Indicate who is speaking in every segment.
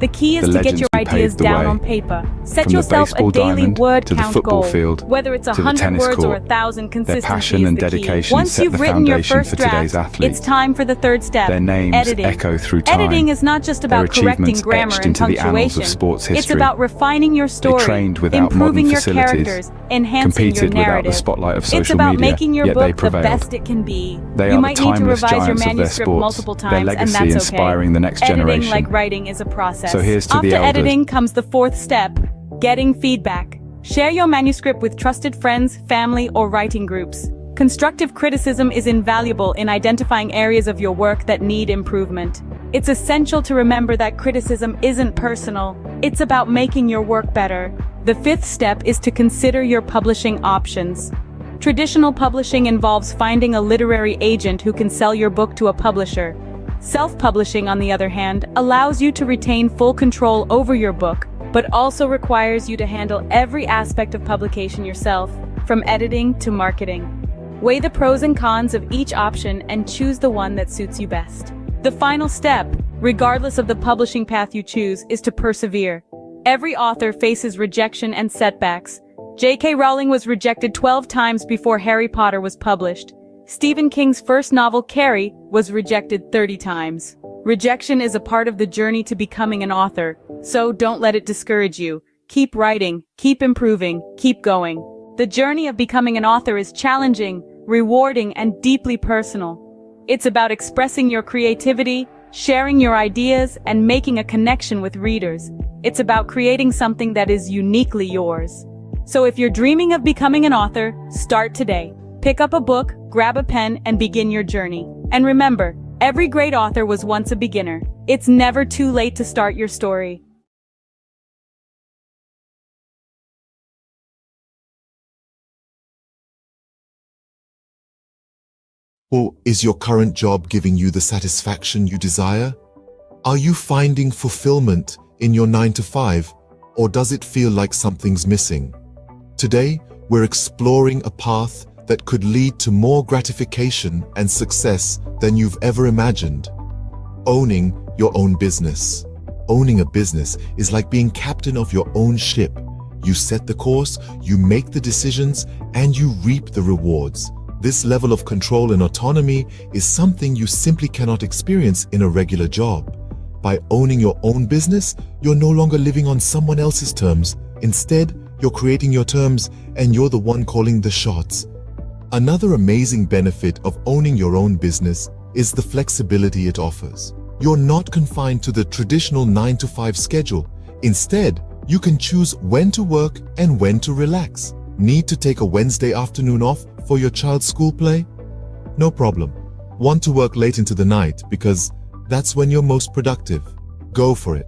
Speaker 1: The key is
Speaker 2: the
Speaker 1: to get
Speaker 2: legends
Speaker 1: your
Speaker 2: who
Speaker 1: ideas
Speaker 2: paved the
Speaker 1: down
Speaker 2: way.
Speaker 1: on paper. Set
Speaker 2: From the
Speaker 1: yourself a
Speaker 2: baseball
Speaker 1: daily
Speaker 2: diamond
Speaker 1: word
Speaker 2: to the
Speaker 1: count
Speaker 2: football
Speaker 1: goal.
Speaker 2: field,
Speaker 1: Whether it's
Speaker 2: to the
Speaker 1: 100
Speaker 2: tennis
Speaker 1: words or
Speaker 2: court.
Speaker 1: 1,000,
Speaker 2: Their
Speaker 1: consistency
Speaker 2: passion
Speaker 1: is
Speaker 2: and
Speaker 1: the key.
Speaker 2: dedication
Speaker 1: Once
Speaker 2: set
Speaker 1: you've
Speaker 2: the
Speaker 1: written your
Speaker 2: foundation
Speaker 1: first
Speaker 2: for
Speaker 1: draft,
Speaker 2: today's athletes.
Speaker 1: it's time for the third step,
Speaker 2: Their names
Speaker 1: editing.
Speaker 2: echo through time.
Speaker 1: Editing is not just
Speaker 2: Their
Speaker 1: about correcting
Speaker 2: achievements
Speaker 1: grammar
Speaker 2: etched
Speaker 1: and
Speaker 2: into the annals
Speaker 1: punctuation.
Speaker 2: of sports
Speaker 1: It's
Speaker 2: history.
Speaker 1: about refining your story,
Speaker 2: trained without
Speaker 1: improving
Speaker 2: modern
Speaker 1: your
Speaker 2: facilities,
Speaker 1: characters, enhancing your
Speaker 2: competed without the
Speaker 1: narrative.
Speaker 2: spotlight of
Speaker 1: It's
Speaker 2: social
Speaker 1: about
Speaker 2: media,
Speaker 1: making your
Speaker 2: yet they
Speaker 1: book the
Speaker 2: prevailed.
Speaker 1: best it can be.
Speaker 2: They
Speaker 1: You
Speaker 2: are
Speaker 1: might
Speaker 2: the
Speaker 1: need to
Speaker 2: timeless
Speaker 1: revise your
Speaker 2: giants of their
Speaker 1: manuscript
Speaker 2: sports,
Speaker 1: multiple
Speaker 2: their
Speaker 1: times,
Speaker 2: legacy
Speaker 1: and that's
Speaker 2: inspiring
Speaker 1: okay.
Speaker 2: the next
Speaker 1: Editing,
Speaker 2: generation.
Speaker 1: like writing, is a process.
Speaker 2: So here's to
Speaker 1: After
Speaker 2: the elders.
Speaker 1: editing comes the fourth step, getting feedback. Share your manuscript with trusted friends, family, or writing groups. Constructive criticism is invaluable in identifying areas of your work that need improvement. It's essential to remember that criticism isn't personal. It's about making your work better. The fifth step is to consider your publishing options. Traditional publishing involves finding a literary agent who can sell your book to a publisher. Self-publishing, on the other hand, allows you to retain full control over your book, but also requires you to handle every aspect of publication yourself, from editing to marketing. Weigh the pros and cons of each option and choose the one that suits you best. The final step, regardless of the publishing path you choose, is to persevere. Every author faces rejection and setbacks. J.K. Rowling was rejected 12 times before Harry Potter was published. Stephen King's first novel, Carrie, was rejected 30 times. Rejection is a part of the journey to becoming an author, so don't let it discourage you. Keep writing, keep improving, keep going. The journey of becoming an author is challenging, rewarding, and deeply personal. It's about expressing your creativity, sharing your ideas, and making a connection with readers. It's about creating something that is uniquely yours. So if you're dreaming of becoming an author, start today. Pick up a book, grab a pen, and begin your journey. And remember, every great author was once a beginner. It's never too late to start your story.
Speaker 3: Or is your current job giving you the satisfaction you desire? Are you finding fulfillment in your 9-to-5, or does it feel like something's missing? Today, we're exploring a path that could lead to more gratification and success than you've ever imagined. Owning your own business. Owning a business is like being captain of your own ship. You set the course, you make the decisions, and you reap the rewards. This level of control and autonomy is something you simply cannot experience in a regular job. By owning your own business, you're no longer living on someone else's terms. Instead, you're creating your terms, and you're the one calling the shots. Another amazing benefit of owning your own business is the flexibility it offers. You're not confined to the traditional 9-to-5 schedule. Instead, you can choose when to work and when to relax. Need to take a Wednesday afternoon off for your child's school play? No problem. Want to work late into the night because that's when you're most productive? Go for it.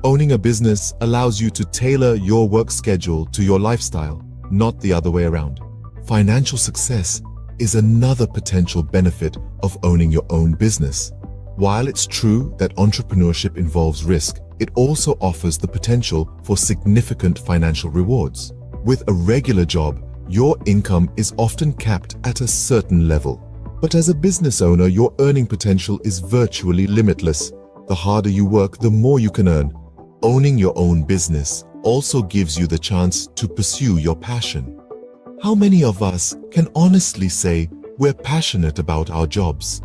Speaker 3: Owning a business allows you to tailor your work schedule to your lifestyle, not the other way around. Financial success is another potential benefit of owning your own business. While it's true that entrepreneurship involves risk, it also offers the potential for significant financial rewards. With a regular job, your income is often capped at a certain level. But as a business owner, your earning potential is virtually limitless. The harder you work, the more you can earn. Owning your own business also gives you the chance to pursue your passion. How many of us can honestly say we're passionate about our jobs?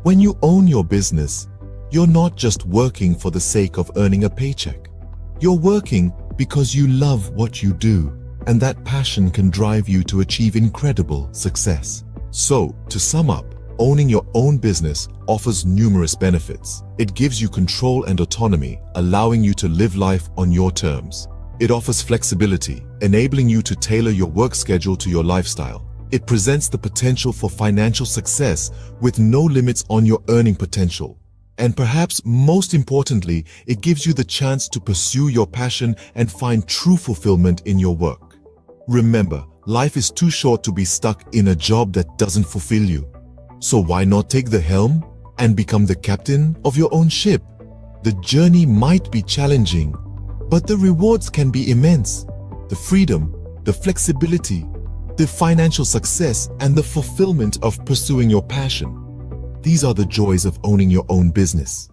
Speaker 3: When you own your business, you're not just working for the sake of earning a paycheck. You're working because you love what you do, and that passion can drive you to achieve incredible success. So, to sum up, owning your own business offers numerous benefits. It gives you control and autonomy, allowing you to live life on your terms. It offers flexibility, enabling you to tailor your work schedule to your lifestyle. It presents the potential for financial success with no limits on your earning potential. And perhaps most importantly, it gives you the chance to pursue your passion and find true fulfillment in your work. Remember, life is too short to be stuck in a job that doesn't fulfill you. So why not take the helm and become the captain of your own ship? The journey might be challenging, but the rewards can be immense. The freedom, the flexibility, the financial success, and the fulfillment of pursuing your passion. These are the joys of owning your own business.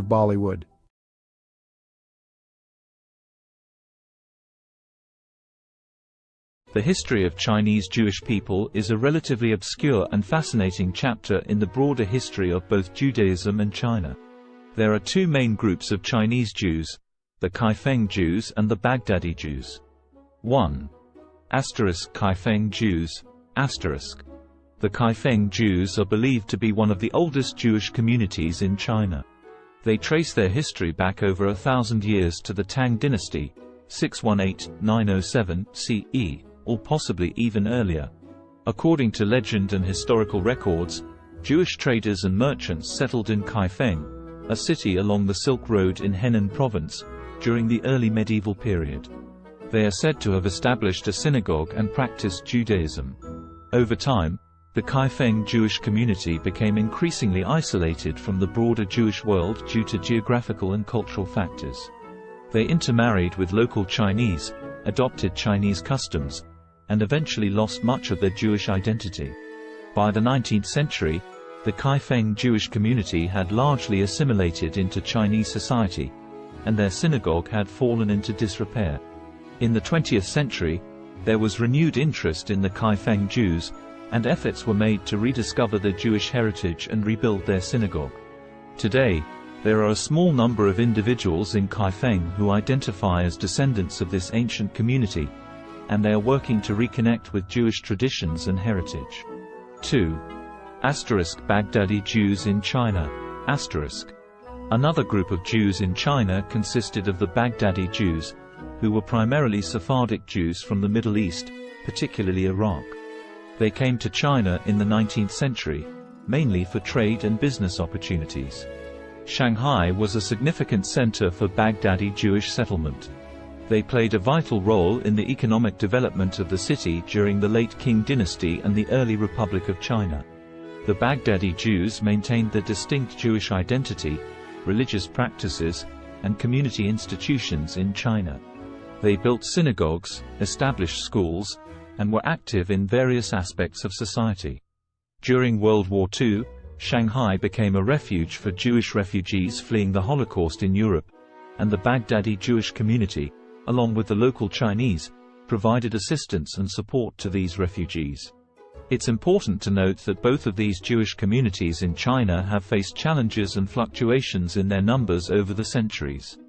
Speaker 2: of Bollywood.
Speaker 4: The history of Chinese Jewish people is a relatively obscure and fascinating chapter in the broader history of both Judaism and China. There are two main groups of Chinese Jews, the Kaifeng Jews and the Baghdadi Jews. 1. Kaifeng Jews. The Kaifeng Jews are believed to be one of the oldest Jewish communities in China. They trace their history back over 1,000 years to the Tang dynasty, 618–907 CE, or possibly even earlier. According to legend and historical records, Jewish traders and merchants settled in Kaifeng, a city along the Silk Road in Henan province, during the early medieval period. They are said to have established a synagogue and practiced Judaism. Over time, the Kaifeng Jewish community became increasingly isolated from the broader Jewish world due to geographical and cultural factors. They intermarried with local Chinese, adopted Chinese customs, and eventually lost much of their Jewish identity. By the 19th century, the Kaifeng Jewish community had largely assimilated into Chinese society, and their synagogue had fallen into disrepair. In the 20th century, there was renewed interest in the Kaifeng Jews, and efforts were made to rediscover their Jewish heritage and rebuild their synagogue. Today, there are a small number of individuals in Kaifeng who identify as descendants of this ancient community, and they are working to reconnect with Jewish traditions and heritage. 2. Baghdadi Jews in China. Another group of Jews in China consisted of the Baghdadi Jews, who were primarily Sephardic Jews from the Middle East, particularly Iraq. They came to China in the 19th century, mainly for trade and business opportunities. Shanghai was a significant center for Baghdadi Jewish settlement. They played a vital role in the economic development of the city during the late Qing dynasty and the early Republic of China. The Baghdadi Jews maintained their distinct Jewish identity, religious practices, and community institutions in China. They built synagogues, established schools, and were active in various aspects of society. During World War II, Shanghai became a refuge for Jewish refugees fleeing the Holocaust in Europe, and the Baghdadi Jewish community, along with the local Chinese, provided assistance and support to these refugees. It's important to note that both of these Jewish communities in China have faced challenges and fluctuations in their numbers over the centuries.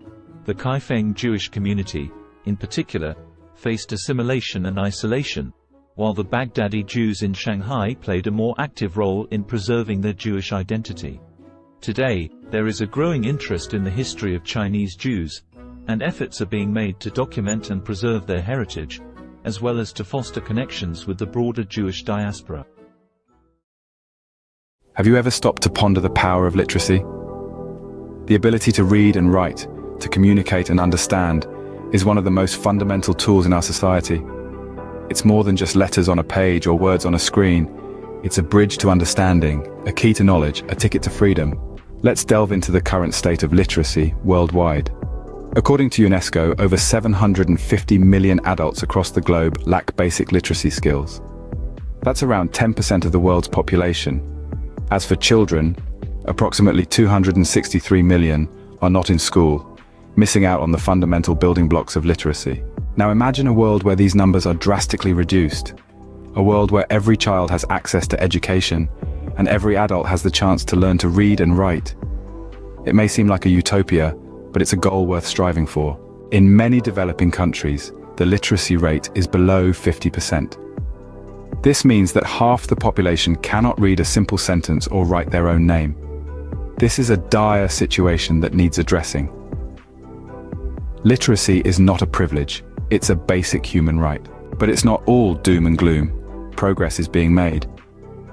Speaker 4: The Kaifeng Jewish community, in particular, faced assimilation and isolation, while the Baghdadi Jews in Shanghai played a more active role in preserving their Jewish identity. Today, there is a growing interest in the history of Chinese Jews, and efforts are being made to document and preserve their heritage, as well as to foster connections with the broader Jewish diaspora.
Speaker 5: Have you ever stopped to ponder the power of literacy? The ability to read and write, to communicate and understand, is one of the most fundamental tools in our society. It's more than just letters on a page or words on a screen. It's a bridge to understanding, a key to knowledge, a ticket to freedom. Let's delve into the current state of literacy worldwide. According to UNESCO, over 750 million adults across the globe lack basic literacy skills. That's around 10% of the world's population. As for children, approximately 263 million are not in school, missing out on the fundamental building blocks of literacy. Now imagine a world where these numbers are drastically reduced. A world where every child has access to education, and every adult has the chance to learn to read and write. It may seem like a utopia, but it's a goal worth striving for. In many developing countries, the literacy rate is below 50%. This means that half the population cannot read a simple sentence or write their own name. This is a dire situation that needs addressing. Literacy is not a privilege, it's a basic human right. But it's not all doom and gloom. Progress is being made.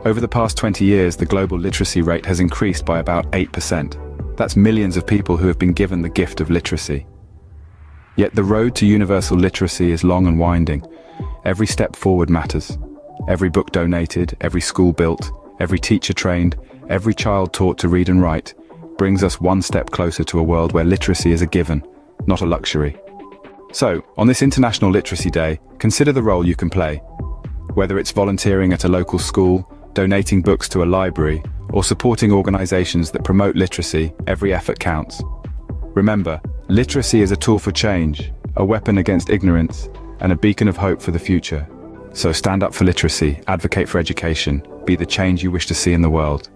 Speaker 5: Over the past 20 years, the global literacy rate has increased by about 8%. That's millions of people who have been given the gift of literacy. Yet the road to universal literacy is long and winding. Every step forward matters. Every book donated, every school built, every teacher trained, every child taught to read and write, brings us one step closer to a world where literacy is a given, not a luxury. So, on this International Literacy Day, consider the role you can play. Whether it's volunteering at a local school, donating books to a library, or supporting organizations that promote literacy, every effort counts. Remember, literacy is a tool for change, a weapon against ignorance, and a beacon of hope for the future. So stand up for literacy, advocate for education, be the change you wish to see in the world.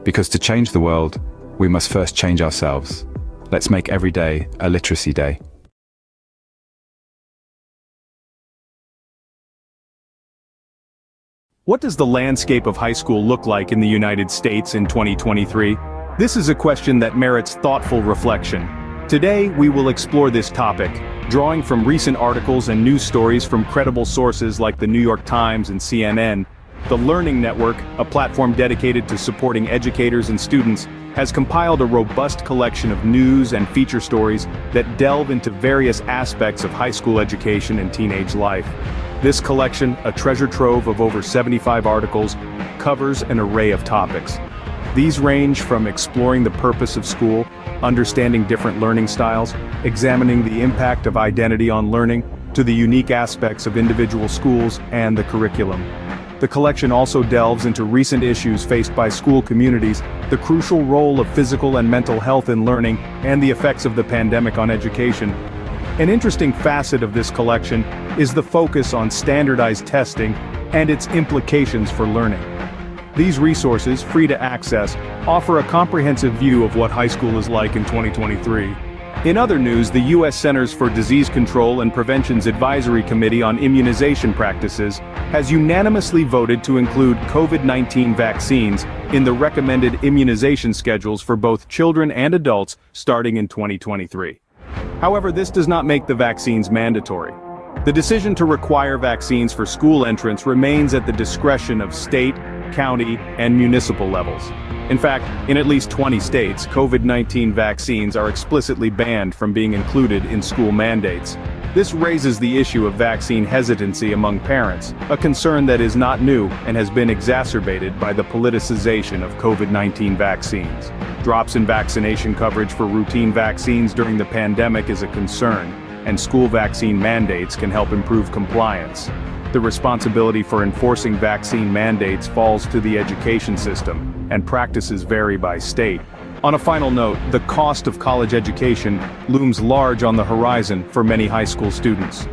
Speaker 5: Because to change the world, we must first change ourselves. Let's make every day a literacy day.
Speaker 2: What does the landscape of high school look like in the United States in 2023? This is a question that merits thoughtful reflection. Today, we will explore this topic, drawing from recent articles and news stories from credible sources like the New York Times and CNN. The Learning Network, a platform dedicated to supporting educators and students, has compiled a robust collection of news and feature stories that delve into various aspects of high school education and teenage life. This collection, a treasure trove of over 75 articles, covers an array of topics. These range from exploring the purpose of school, understanding different learning styles, examining the impact of identity on learning, to the unique aspects of individual schools and the curriculum. The collection also delves into recent issues faced by school communities, the crucial role of physical and mental health in learning, and the effects of the pandemic on education. An interesting facet of this collection is the focus on standardized testing and its implications for learning. These resources, free to access, offer a comprehensive view of what high school is like in 2023. In other news, the U.S. Centers for Disease Control and Prevention's Advisory Committee on Immunization Practices has unanimously voted to include COVID-19 vaccines in the recommended immunization schedules for both children and adults starting in 2023. However, this does not make the vaccines mandatory. The decision to require vaccines for school entrance remains at the discretion of state, county, and municipal levels. In fact, in at least 20 states, COVID-19 vaccines are explicitly banned from being included in school mandates. This raises the issue of vaccine hesitancy among parents, a concern that is not new and has been exacerbated by the politicization of COVID-19 vaccines. Drops in vaccination coverage for routine vaccines during the pandemic is a concern, and school vaccine mandates can help improve compliance. The responsibility for enforcing vaccine mandates falls to the education system, and practices vary by state. On a final note, the cost of college education looms large on the horizon for many high school students.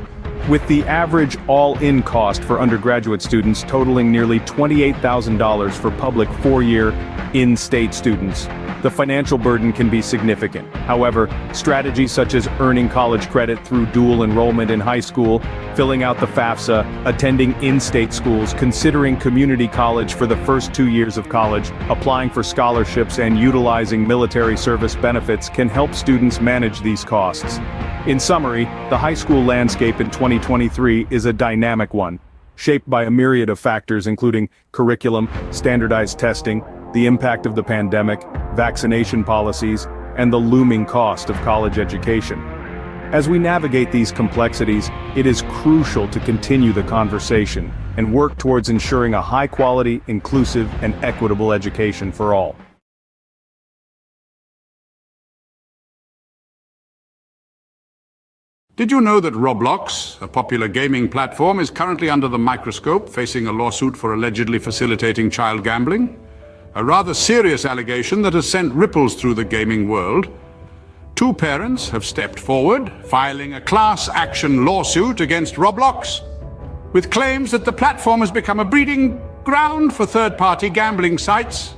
Speaker 2: With the average all-in cost for undergraduate students totaling nearly $28,000 for public four-year, in-state students, the financial burden can be significant. However, strategies such as earning college credit through dual enrollment in high school, filling out the FAFSA, attending in-state schools, considering community college for the first 2 years of college, applying for scholarships, and utilizing military service benefits can help students manage these costs. In summary, the high school landscape in 2023 is a dynamic one, shaped by a myriad of factors including curriculum, standardized testing, the impact of the pandemic, vaccination policies, and the looming cost of college education. As we navigate these complexities, it is crucial to continue the conversation and work towards ensuring a high-quality, inclusive, and equitable education for all.
Speaker 6: Did you know that Roblox, a popular gaming platform, is currently under the microscope, facing a lawsuit for allegedly facilitating child gambling? A rather serious allegation that has sent ripples through the gaming world. Two parents have stepped forward, filing a class action lawsuit against Roblox, with claims that the platform has become a breeding ground for third-party gambling sites.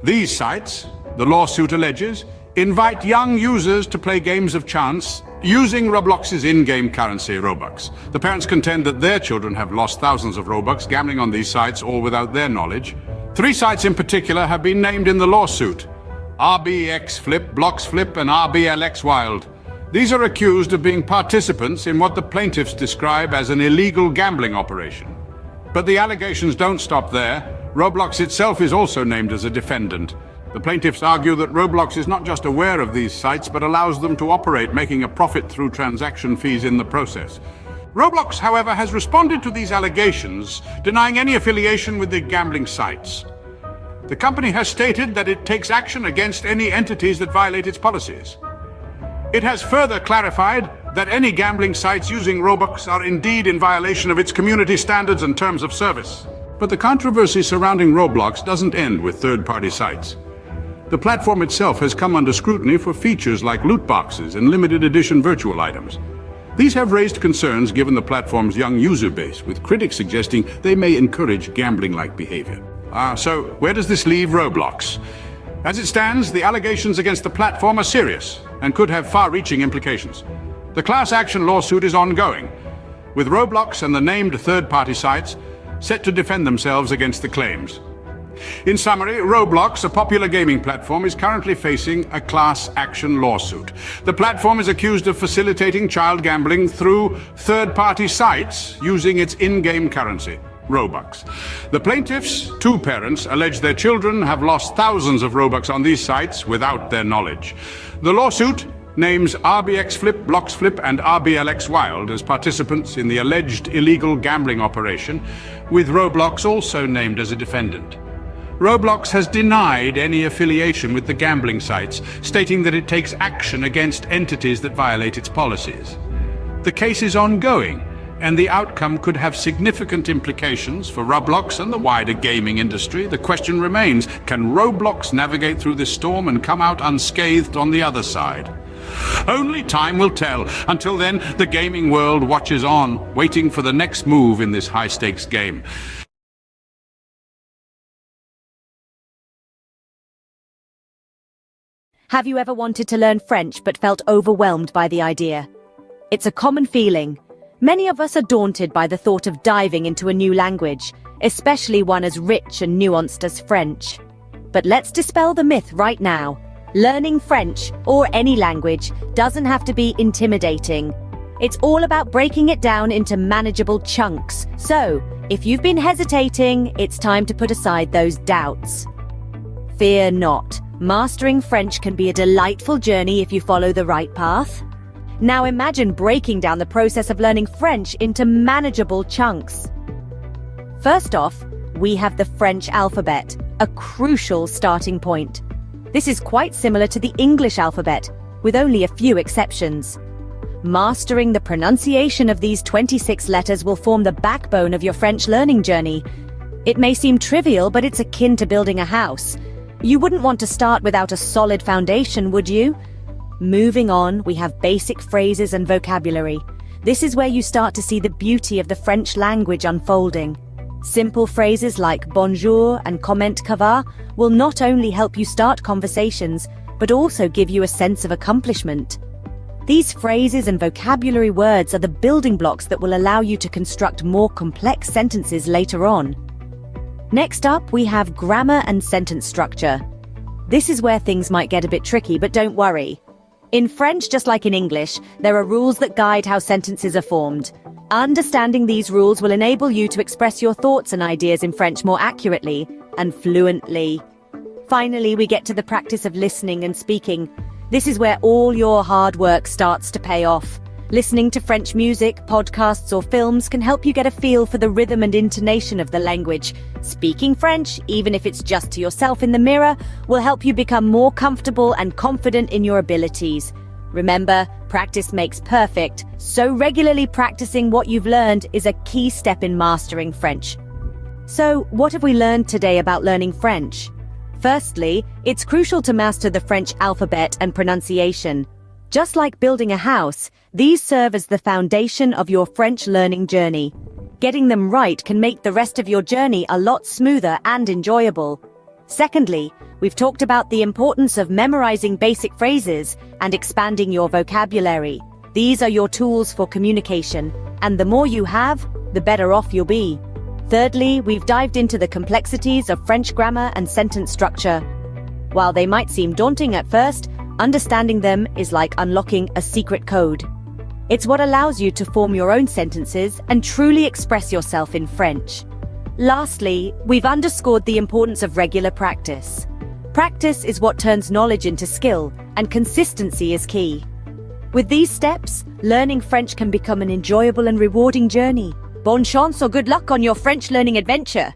Speaker 6: These sites, the lawsuit alleges, invite young users to play games of chance using Roblox's in-game currency, Robux. The parents contend that their children have lost thousands of Robux gambling on these sites, all without their knowledge. 3 sites in particular have been named in the lawsuit: RBX Flip, Blocks Flip, and RBLX Wild. These are accused of being participants in what the plaintiffs describe as an illegal gambling operation. But the allegations don't stop there. Roblox itself is also named as a defendant. The plaintiffs argue that Roblox is not just aware of these sites, but allows them to operate, making a profit through transaction fees in the process. Roblox, however, has responded to these allegations, denying any affiliation with the gambling sites. The company has stated that it takes action against any entities that violate its policies. It has further clarified that any gambling sites using Robux are indeed in violation of its community standards and terms of service. But the controversy surrounding Roblox doesn't end with third-party sites. The platform itself has come under scrutiny for features like loot boxes and limited edition virtual items. These have raised concerns given the platform's young user base, with critics suggesting they may encourage gambling-like behavior. So where does this leave Roblox? As it stands, the allegations against the platform are serious and could have far-reaching implications. The class action lawsuit is ongoing, with Roblox and the named third-party sites set to defend themselves against the claims. In summary, Roblox, a popular gaming platform, is currently facing a class action lawsuit. The platform is accused of facilitating child gambling through third-party sites using its in-game currency, Robux. The plaintiffs, two parents, allege their children have lost thousands of Robux on these sites without their knowledge. The lawsuit names RBX Flip, Blocks Flip, and RBLX Wild as participants in the alleged illegal gambling operation, with Roblox also named as a defendant. Roblox has denied any affiliation with the gambling sites, stating that it takes action against entities that violate its policies. The case is ongoing, and the outcome could have significant implications for Roblox and the wider gaming industry. The question remains, can Roblox navigate through this storm and come out unscathed on the other side? Only time will tell. Until then, the gaming world watches on, waiting for the next move in this high-stakes game.
Speaker 7: Have you ever wanted to learn French but felt overwhelmed by the idea? It's a common feeling. Many of us are daunted by the thought of diving into a new language, especially one as rich and nuanced as French. But let's dispel the myth right now. Learning French, or any language, doesn't have to be intimidating. It's all about breaking it down into manageable chunks. So, if you've been hesitating, it's time to put aside those doubts. Fear not. Mastering French can be a delightful journey if you follow the right path. Now imagine breaking down the process of learning French into manageable chunks. First off, we have the French alphabet, a crucial starting point. This is quite similar to the English alphabet, with only a few exceptions. Mastering the pronunciation of these 26 letters will form the backbone of your French learning journey. It may seem trivial, but it's akin to building a house. You wouldn't want to start without a solid foundation, would you? Moving on, we have basic phrases and vocabulary. This is where you start to see the beauty of the French language unfolding. Simple phrases like bonjour and comment ça va will not only help you start conversations, but also give you a sense of accomplishment. These phrases and vocabulary words are the building blocks that will allow you to construct more complex sentences later on. Next up, we have grammar and sentence structure. This is where things might get a bit tricky, but don't worry. In French, just like in English, there are rules that guide how sentences are formed. Understanding these rules will enable you to express your thoughts and ideas in French more accurately and fluently. Finally, we get to the practice of listening and speaking. This is where all your hard work starts to pay off. Listening to French music, podcasts, or films can help you get a feel for the rhythm and intonation of the language. Speaking French, even if it's just to yourself in the mirror, will help you become more comfortable and confident in your abilities. Remember, practice makes perfect, so regularly practicing what you've learned is a key step in mastering French. So, what have we learned today about learning French? Firstly, it's crucial to master the French alphabet and pronunciation. Just like building a house, these serve as the foundation of your French learning journey. Getting them right can make the rest of your journey a lot smoother and enjoyable. Secondly, we've talked about the importance of memorizing basic phrases and expanding your vocabulary. These are your tools for communication, and the more you have, the better off you'll be. Thirdly, we've dived into the complexities of French grammar and sentence structure. While they might seem daunting at first, understanding them is like unlocking a secret code. It's what allows you to form your own sentences and truly express yourself in French. Lastly, we've underscored the importance of regular practice. Practice is what turns knowledge into skill, and consistency is key. With these steps, learning French can become an enjoyable and rewarding journey. Bonne chance or good luck on your French learning adventure!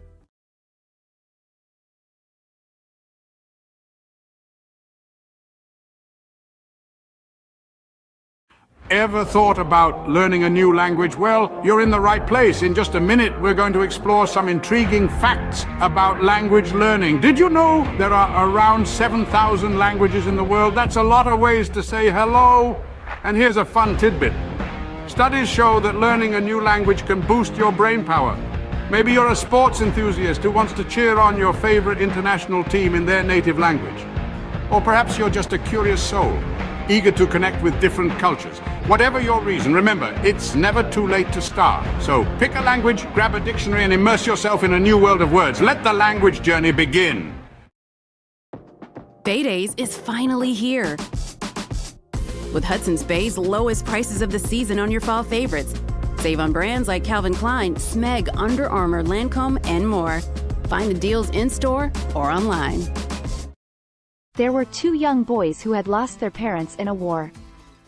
Speaker 6: Ever thought about learning a new language? Well, you're in the right place. In just a minute, we're going to explore some intriguing facts about language learning. Did you know there are around 7,000 languages in the world? That's a lot of ways to say hello. And here's a fun tidbit. Studies show that learning a new language can boost your brain power. Maybe you're a sports enthusiast who wants to cheer on your favorite international team in their native language. Or perhaps you're just a curious soul, eager to connect with different cultures. Whatever your reason, remember, it's never too late to start. So pick a language, grab a dictionary, and immerse yourself in a new world of words. Let the language journey begin.
Speaker 8: Bay Days is finally here. With Hudson's Bay's lowest prices of the season on your fall favorites. Save on brands like Calvin Klein, Smeg, Under Armour, Lancome, and more. Find the deals in-store or online.
Speaker 9: There were two young boys who had lost their parents in a war.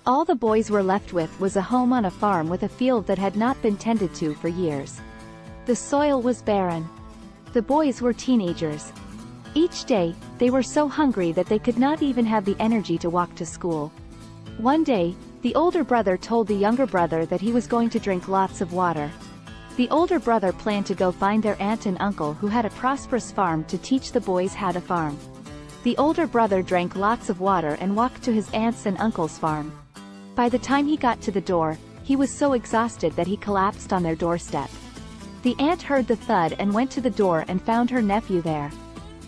Speaker 9: All the boys were left with was a home on a farm with a field that had not been tended to for years. The soil was barren. The boys were teenagers. Each day, they were so hungry that they could not even have the energy to walk to school. One day, the older brother told the younger brother that he was going to drink lots of water. The older brother planned to go find their aunt and uncle who had a prosperous farm to teach the boys how to farm. The older brother drank lots of water and walked to his aunt's and uncle's farm. By the time he got to the door, he was so exhausted that he collapsed on their doorstep. The aunt heard the thud and went to the door and found her nephew there.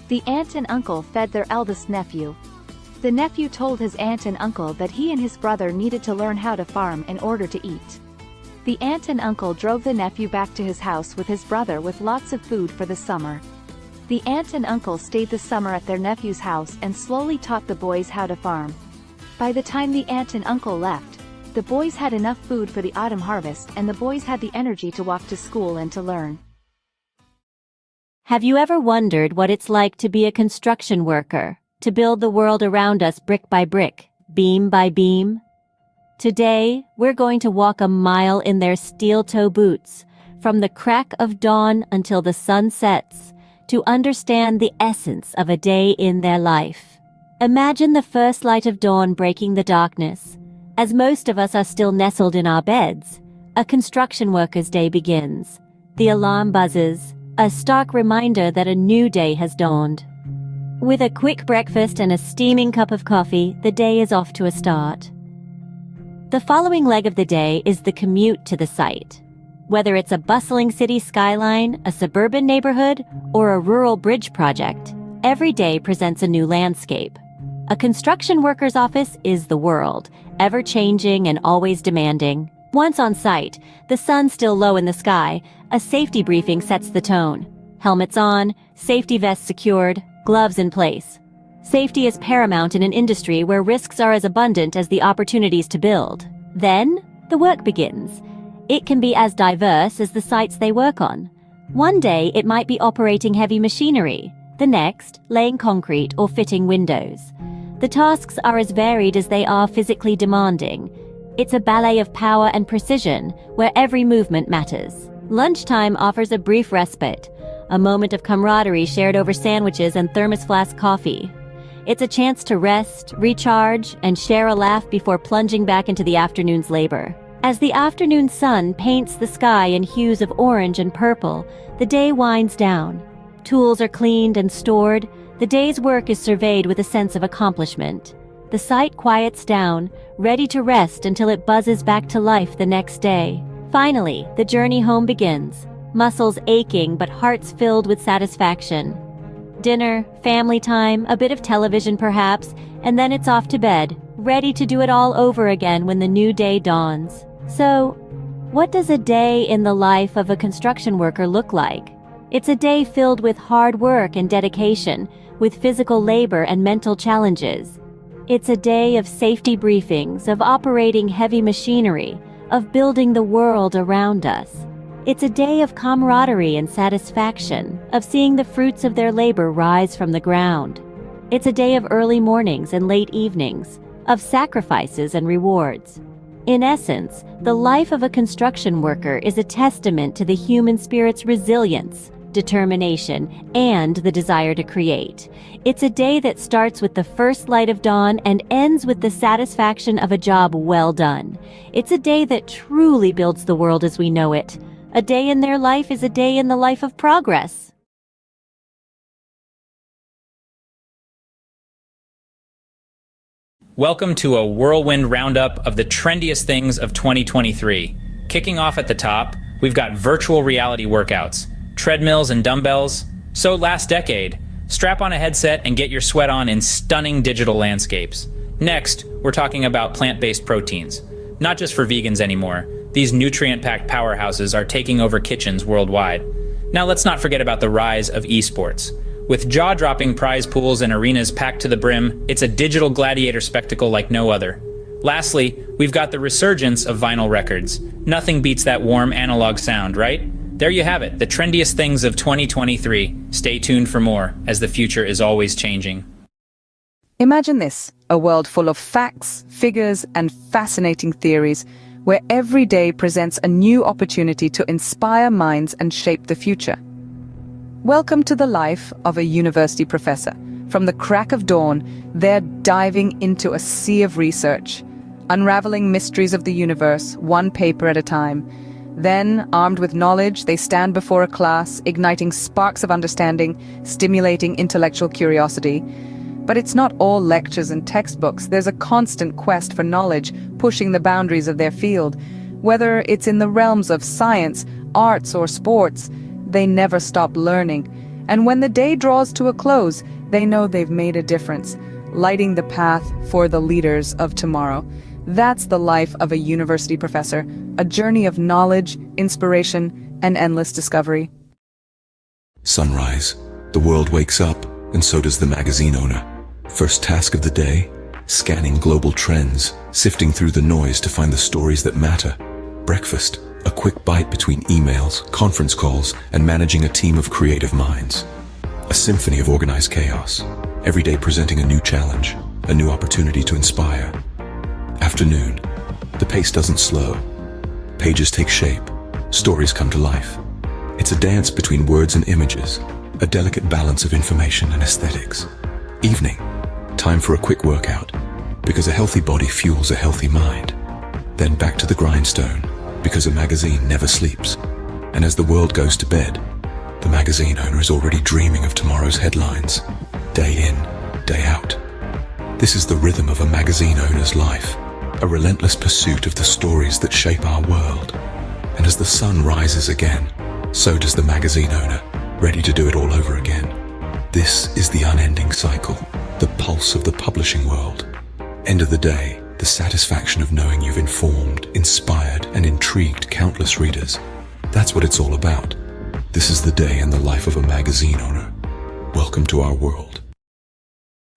Speaker 9: The aunt and uncle fed their eldest nephew. The nephew told his aunt and uncle that he and his brother needed to learn how to farm in order to eat. The aunt and uncle drove the nephew back to his house with his brother with lots of food for the summer. The aunt and uncle stayed the summer at their nephew's house and slowly taught the boys how to farm. By the time the aunt and uncle left, the boys had enough food for the autumn harvest and the boys had the energy to walk to school and to learn.
Speaker 10: Have you ever wondered what it's like to be a construction worker, to build the world around us brick by brick, beam by beam? Today, we're going to walk a mile in their steel-toe boots, from the crack of dawn until the sun sets, to understand the essence of a day in their life. Imagine the first light of dawn breaking the darkness. As most of us are still nestled in our beds, a construction worker's day begins. The alarm buzzes, a stark reminder that a new day has dawned. With a quick breakfast and a steaming cup of coffee, the day is off to a start. The following leg of the day is the commute to the site. Whether it's a bustling city skyline, a suburban neighborhood, or a rural bridge project, every day presents a new landscape. A construction worker's office is the world, ever-changing and always demanding. Once on site, the sun still low in the sky, a safety briefing sets the tone. Helmets on, safety vests secured, gloves in place. Safety is paramount in an industry where risks are as abundant as the opportunities to build. Then, the work begins. It can be as diverse as the sites they work on. One day, it might be operating heavy machinery. The next, laying concrete or fitting windows. The tasks are as varied as they are physically demanding. It's a ballet of power and precision, where every movement matters. Lunchtime offers a brief respite, a moment of camaraderie shared over sandwiches and thermos flask coffee. It's a chance to rest, recharge, and share a laugh before plunging back into the afternoon's labor. As the afternoon sun paints the sky in hues of orange and purple, the day winds down. Tools are cleaned and stored. The day's work is surveyed with a sense of accomplishment. The site quiets down, ready to rest until it buzzes back to life the next day. Finally, the journey home begins. Muscles aching but hearts filled with satisfaction. Dinner, family time, a bit of television perhaps, and then it's off to bed, ready to do it all over again when the new day dawns. So, what does a day in the life of a construction worker look like? It's a day filled with hard work and dedication, with physical labor and mental challenges. It's a day of safety briefings, of operating heavy machinery, of building the world around us. It's a day of camaraderie and satisfaction, of seeing the fruits of their labor rise from the ground. It's a day of early mornings and late evenings, of sacrifices and rewards. In essence, the life of a construction worker is a testament to the human spirit's resilience, determination, and the desire to create. It's a day that starts with the first light of dawn and ends with the satisfaction of a job well done. It's a day that truly builds the world as we know it. A day in their life is a day in the life of progress.
Speaker 11: Welcome to a whirlwind roundup of the trendiest things of 2023. Kicking off at the top, we've got virtual reality workouts, treadmills and dumbbells. So last decade, strap on a headset and get your sweat on in stunning digital landscapes. Next, we're talking about plant-based proteins. Not just for vegans anymore. These nutrient-packed powerhouses are taking over kitchens worldwide. Now let's not forget about the rise of esports. With jaw-dropping prize pools and arenas packed to the brim, it's a digital gladiator spectacle like no other. Lastly, we've got the resurgence of vinyl records. Nothing beats that warm analog sound, right? There you have it, the trendiest things of 2023. Stay tuned for more, as the future is always changing.
Speaker 12: Imagine this, a world full of facts, figures, and fascinating theories, where every day presents a new opportunity to inspire minds and shape the future. Welcome to the life of a university professor. From the crack of dawn, they're diving into a sea of research, unraveling mysteries of the universe, one paper at a time. Then, armed with knowledge, they stand before a class, igniting sparks of understanding, stimulating intellectual curiosity. But it's not all lectures and textbooks. There's a constant quest for knowledge, pushing the boundaries of their field. Whether it's in the realms of science, arts, or sports, they never stop learning. And when the day draws to a close, they know they've made a difference, lighting the path for the leaders of tomorrow. That's the life of a university professor, a journey of knowledge, inspiration, and endless discovery.
Speaker 13: Sunrise. The world wakes up, and so does the magazine owner. First task of the day, scanning global trends, sifting through the noise to find the stories that matter. Breakfast. A quick bite between emails, conference calls, and managing a team of creative minds. A symphony of organized chaos, every day presenting a new challenge, a new opportunity to inspire. Afternoon. The pace doesn't slow. Pages take shape, stories come to life. It's a dance between words and images, a delicate balance of information and aesthetics. Evening. Time for a quick workout, because a healthy body fuels a healthy mind. Then back to the grindstone, because a magazine never sleeps. And as the world goes to bed, the magazine owner is already dreaming of tomorrow's headlines, day in, day out. This is the rhythm of a magazine owner's life, a relentless pursuit of the stories that shape our world. And as the sun rises again, so does the magazine owner, ready to do it all over again. This is the unending cycle, the pulse of the publishing world. End of the day, the satisfaction of knowing you've informed, inspired, and intrigued countless readers. That's what it's all about. This is the day in the life of a magazine owner. Welcome to our world.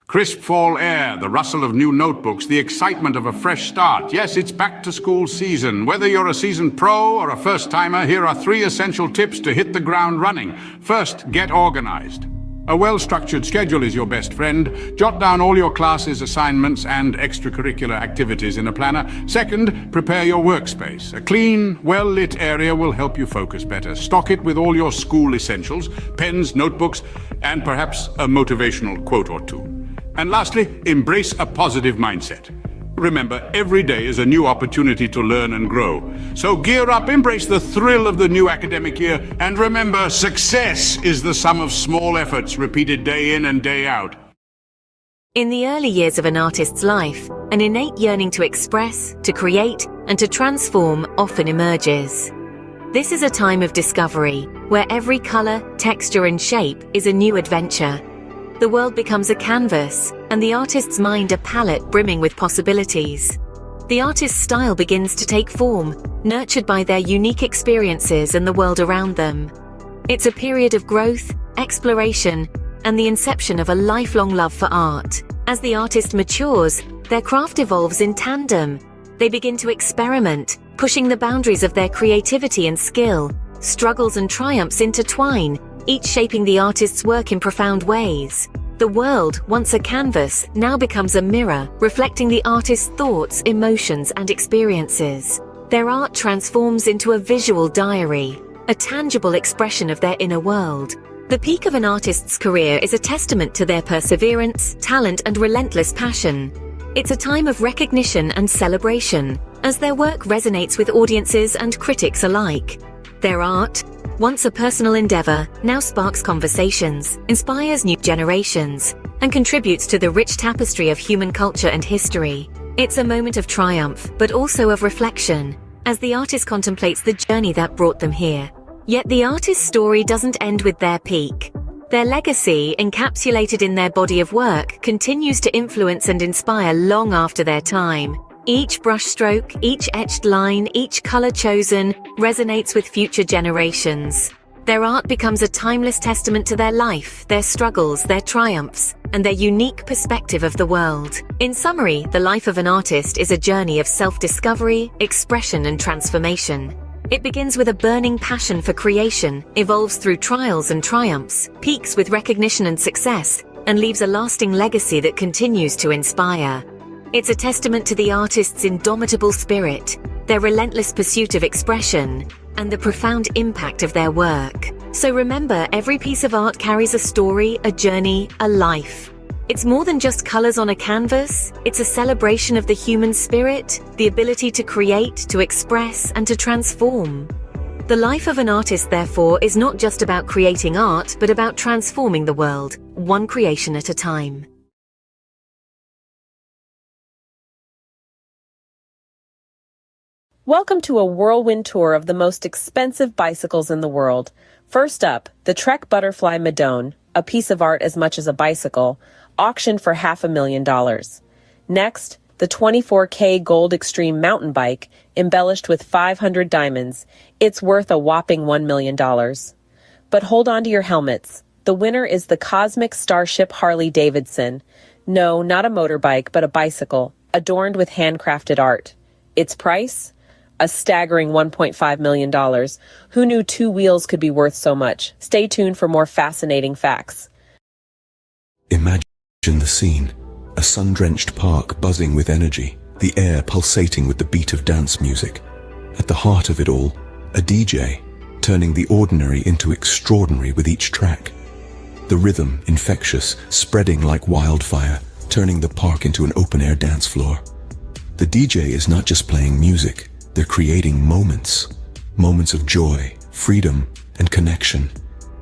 Speaker 6: Crisp fall air, the rustle of new notebooks, the excitement of a fresh start. Yes, it's back to school season. Whether you're a seasoned pro or a first-timer, here are 3 essential tips to hit the ground running. First, get organized. A well-structured schedule is your best friend. Jot down all your classes, assignments, and extracurricular activities in a planner. Second, prepare your workspace. A clean, well-lit area will help you focus better. Stock it with all your school essentials, pens, notebooks, and perhaps a motivational quote or two. And lastly, embrace a positive mindset. Remember, every day is a new opportunity to learn and grow. So gear up, embrace the thrill of the new academic year, and remember, success is the sum of small efforts repeated day in and day out.
Speaker 14: In the early years of an artist's life, an innate yearning to express, to create, and to transform often emerges. This is a time of discovery, where every color, texture, and shape is a new adventure. The world becomes a canvas, and the artist's mind a palette brimming with possibilities. The artist's style begins to take form, nurtured by their unique experiences and the world around them. It's a period of growth, exploration, and the inception of a lifelong love for art. As the artist matures, their craft evolves in tandem. They begin to experiment, pushing the boundaries of their creativity and skill. Struggles and triumphs intertwine, each shaping the artist's work in profound ways. The world, once a canvas, now becomes a mirror, reflecting the artist's thoughts, emotions, and experiences. Their art transforms into a visual diary, a tangible expression of their inner world. The peak of an artist's career is a testament to their perseverance, talent, and relentless passion. It's a time of recognition and celebration, as their work resonates with audiences and critics alike. Their art, once a personal endeavor, now sparks conversations, inspires new generations, and contributes to the rich tapestry of human culture and history. It's a moment of triumph, but also of reflection, as the artist contemplates the journey that brought them here. Yet the artist's story doesn't end with their peak. Their legacy, encapsulated in their body of work, continues to influence and inspire long after their time. Each brushstroke, each etched line, each color chosen resonates with future generations. Their art becomes a timeless testament to their life, their struggles, their triumphs, and their unique perspective of the world. In summary, the life of an artist is a journey of self-discovery, expression, and transformation. It begins with a burning passion for creation, evolves through trials and triumphs, peaks with recognition and success, and leaves a lasting legacy that continues to inspire. It's a testament to the artist's indomitable spirit, their relentless pursuit of expression, and the profound impact of their work. So remember, every piece of art carries a story, a journey, a life. It's more than just colors on a canvas. It's a celebration of the human spirit, the ability to create, to express, and to transform. The life of an artist, therefore, is not just about creating art, but about transforming the world, one creation at a time.
Speaker 15: Welcome to a whirlwind tour of the most expensive bicycles in the world. First up, the Trek Butterfly Madone, a piece of art as much as a bicycle, auctioned for $500,000. Next, the 24K Gold Extreme mountain bike, embellished with 500 diamonds. It's worth a whopping $1 million. But hold on to your helmets. The winner is the Cosmic Starship Harley Davidson. No, not a motorbike, but a bicycle, adorned with handcrafted art. Its price? A staggering $1.5 million. Who knew two wheels could be worth so much? Stay tuned for more fascinating facts.
Speaker 13: Imagine the scene. A sun-drenched park buzzing with energy, the air pulsating with the beat of dance music. At the heart of it all, a DJ, turning the ordinary into extraordinary with each track. The rhythm, infectious, spreading like wildfire, turning the park into an open-air dance floor. The DJ is not just playing music, they're creating moments. Moments of joy, freedom, and connection.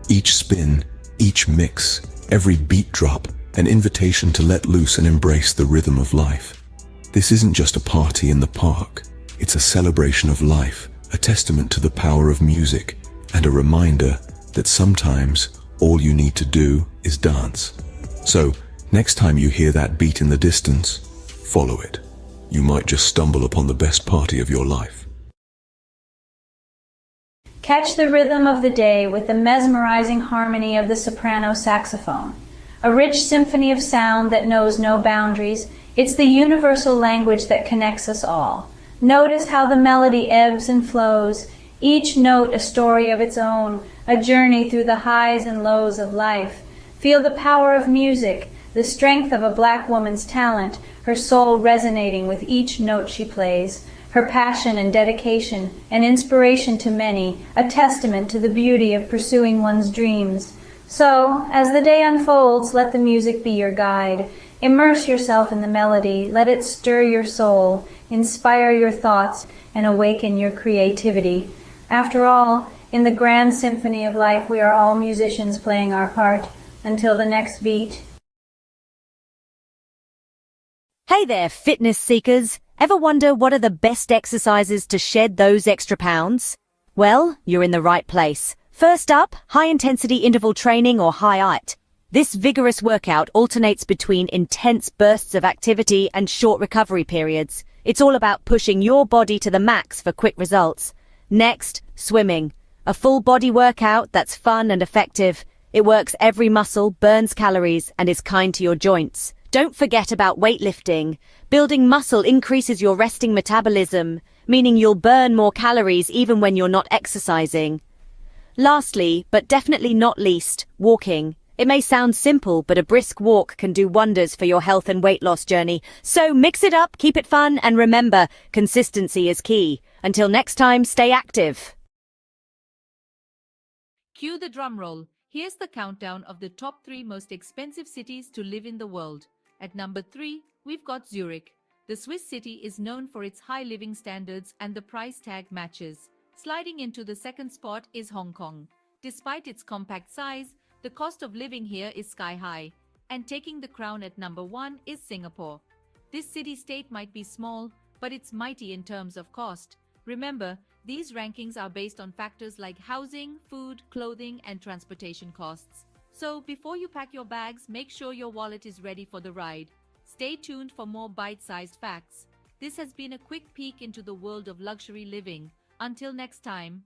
Speaker 13: Each spin, each mix, every beat drop, an invitation to let loose and embrace the rhythm of life. This isn't just a party in the park. It's a celebration of life, a testament to the power of music, and a reminder that sometimes all you need to do is dance. So, next time you hear that beat in the distance, follow it. You might just stumble upon the best party of your life.
Speaker 16: Catch the rhythm of the day with the mesmerizing harmony of the soprano saxophone. A rich symphony of sound that knows no boundaries. It's the universal language that connects us all. Notice how the melody ebbs and flows, each note a story of its own, a journey through the highs and lows of life. Feel the power of music, the strength of a black woman's talent, her soul resonating with each note she plays, her passion and dedication, an inspiration to many, a testament to the beauty of pursuing one's dreams. So, as the day unfolds, let the music be your guide. Immerse yourself in the melody, let it stir your soul, inspire your thoughts, and awaken your creativity. After all, in the grand symphony of life, we are all musicians playing our part. Until the next beat.
Speaker 7: Hey there, fitness seekers. Ever wonder what are the best exercises to shed those extra pounds? Well, you're in the right place. First up, high-intensity interval training or HIIT. This vigorous workout alternates between intense bursts of activity and short recovery periods. It's all about pushing your body to the max for quick results. Next, swimming. A full body workout that's fun and effective. It works every muscle, burns calories, and is kind to your joints. Don't forget about weightlifting. Building muscle increases your resting metabolism, meaning you'll burn more calories even when you're not exercising. Lastly, but definitely not least, walking. It may sound simple, but a brisk walk can do wonders for your health and weight loss journey. So mix it up, keep it fun, and remember, consistency is key. Until next time, stay active.
Speaker 17: Cue the drum roll. Here's the countdown of the top 3 most expensive cities to live in the world. At number 3, we've got Zurich. The Swiss city is known for its high living standards and the price tag matches. Sliding into the second spot is Hong Kong. Despite its compact size, the cost of living here is sky high. And taking the crown at number 1 is Singapore. This city-state might be small, but it's mighty in terms of cost. Remember, these rankings are based on factors like housing, food, clothing, and transportation costs. So before you pack your bags, make sure your wallet is ready for the ride. Stay tuned for more bite-sized facts. This has been a quick peek into the world of luxury living. Until next time.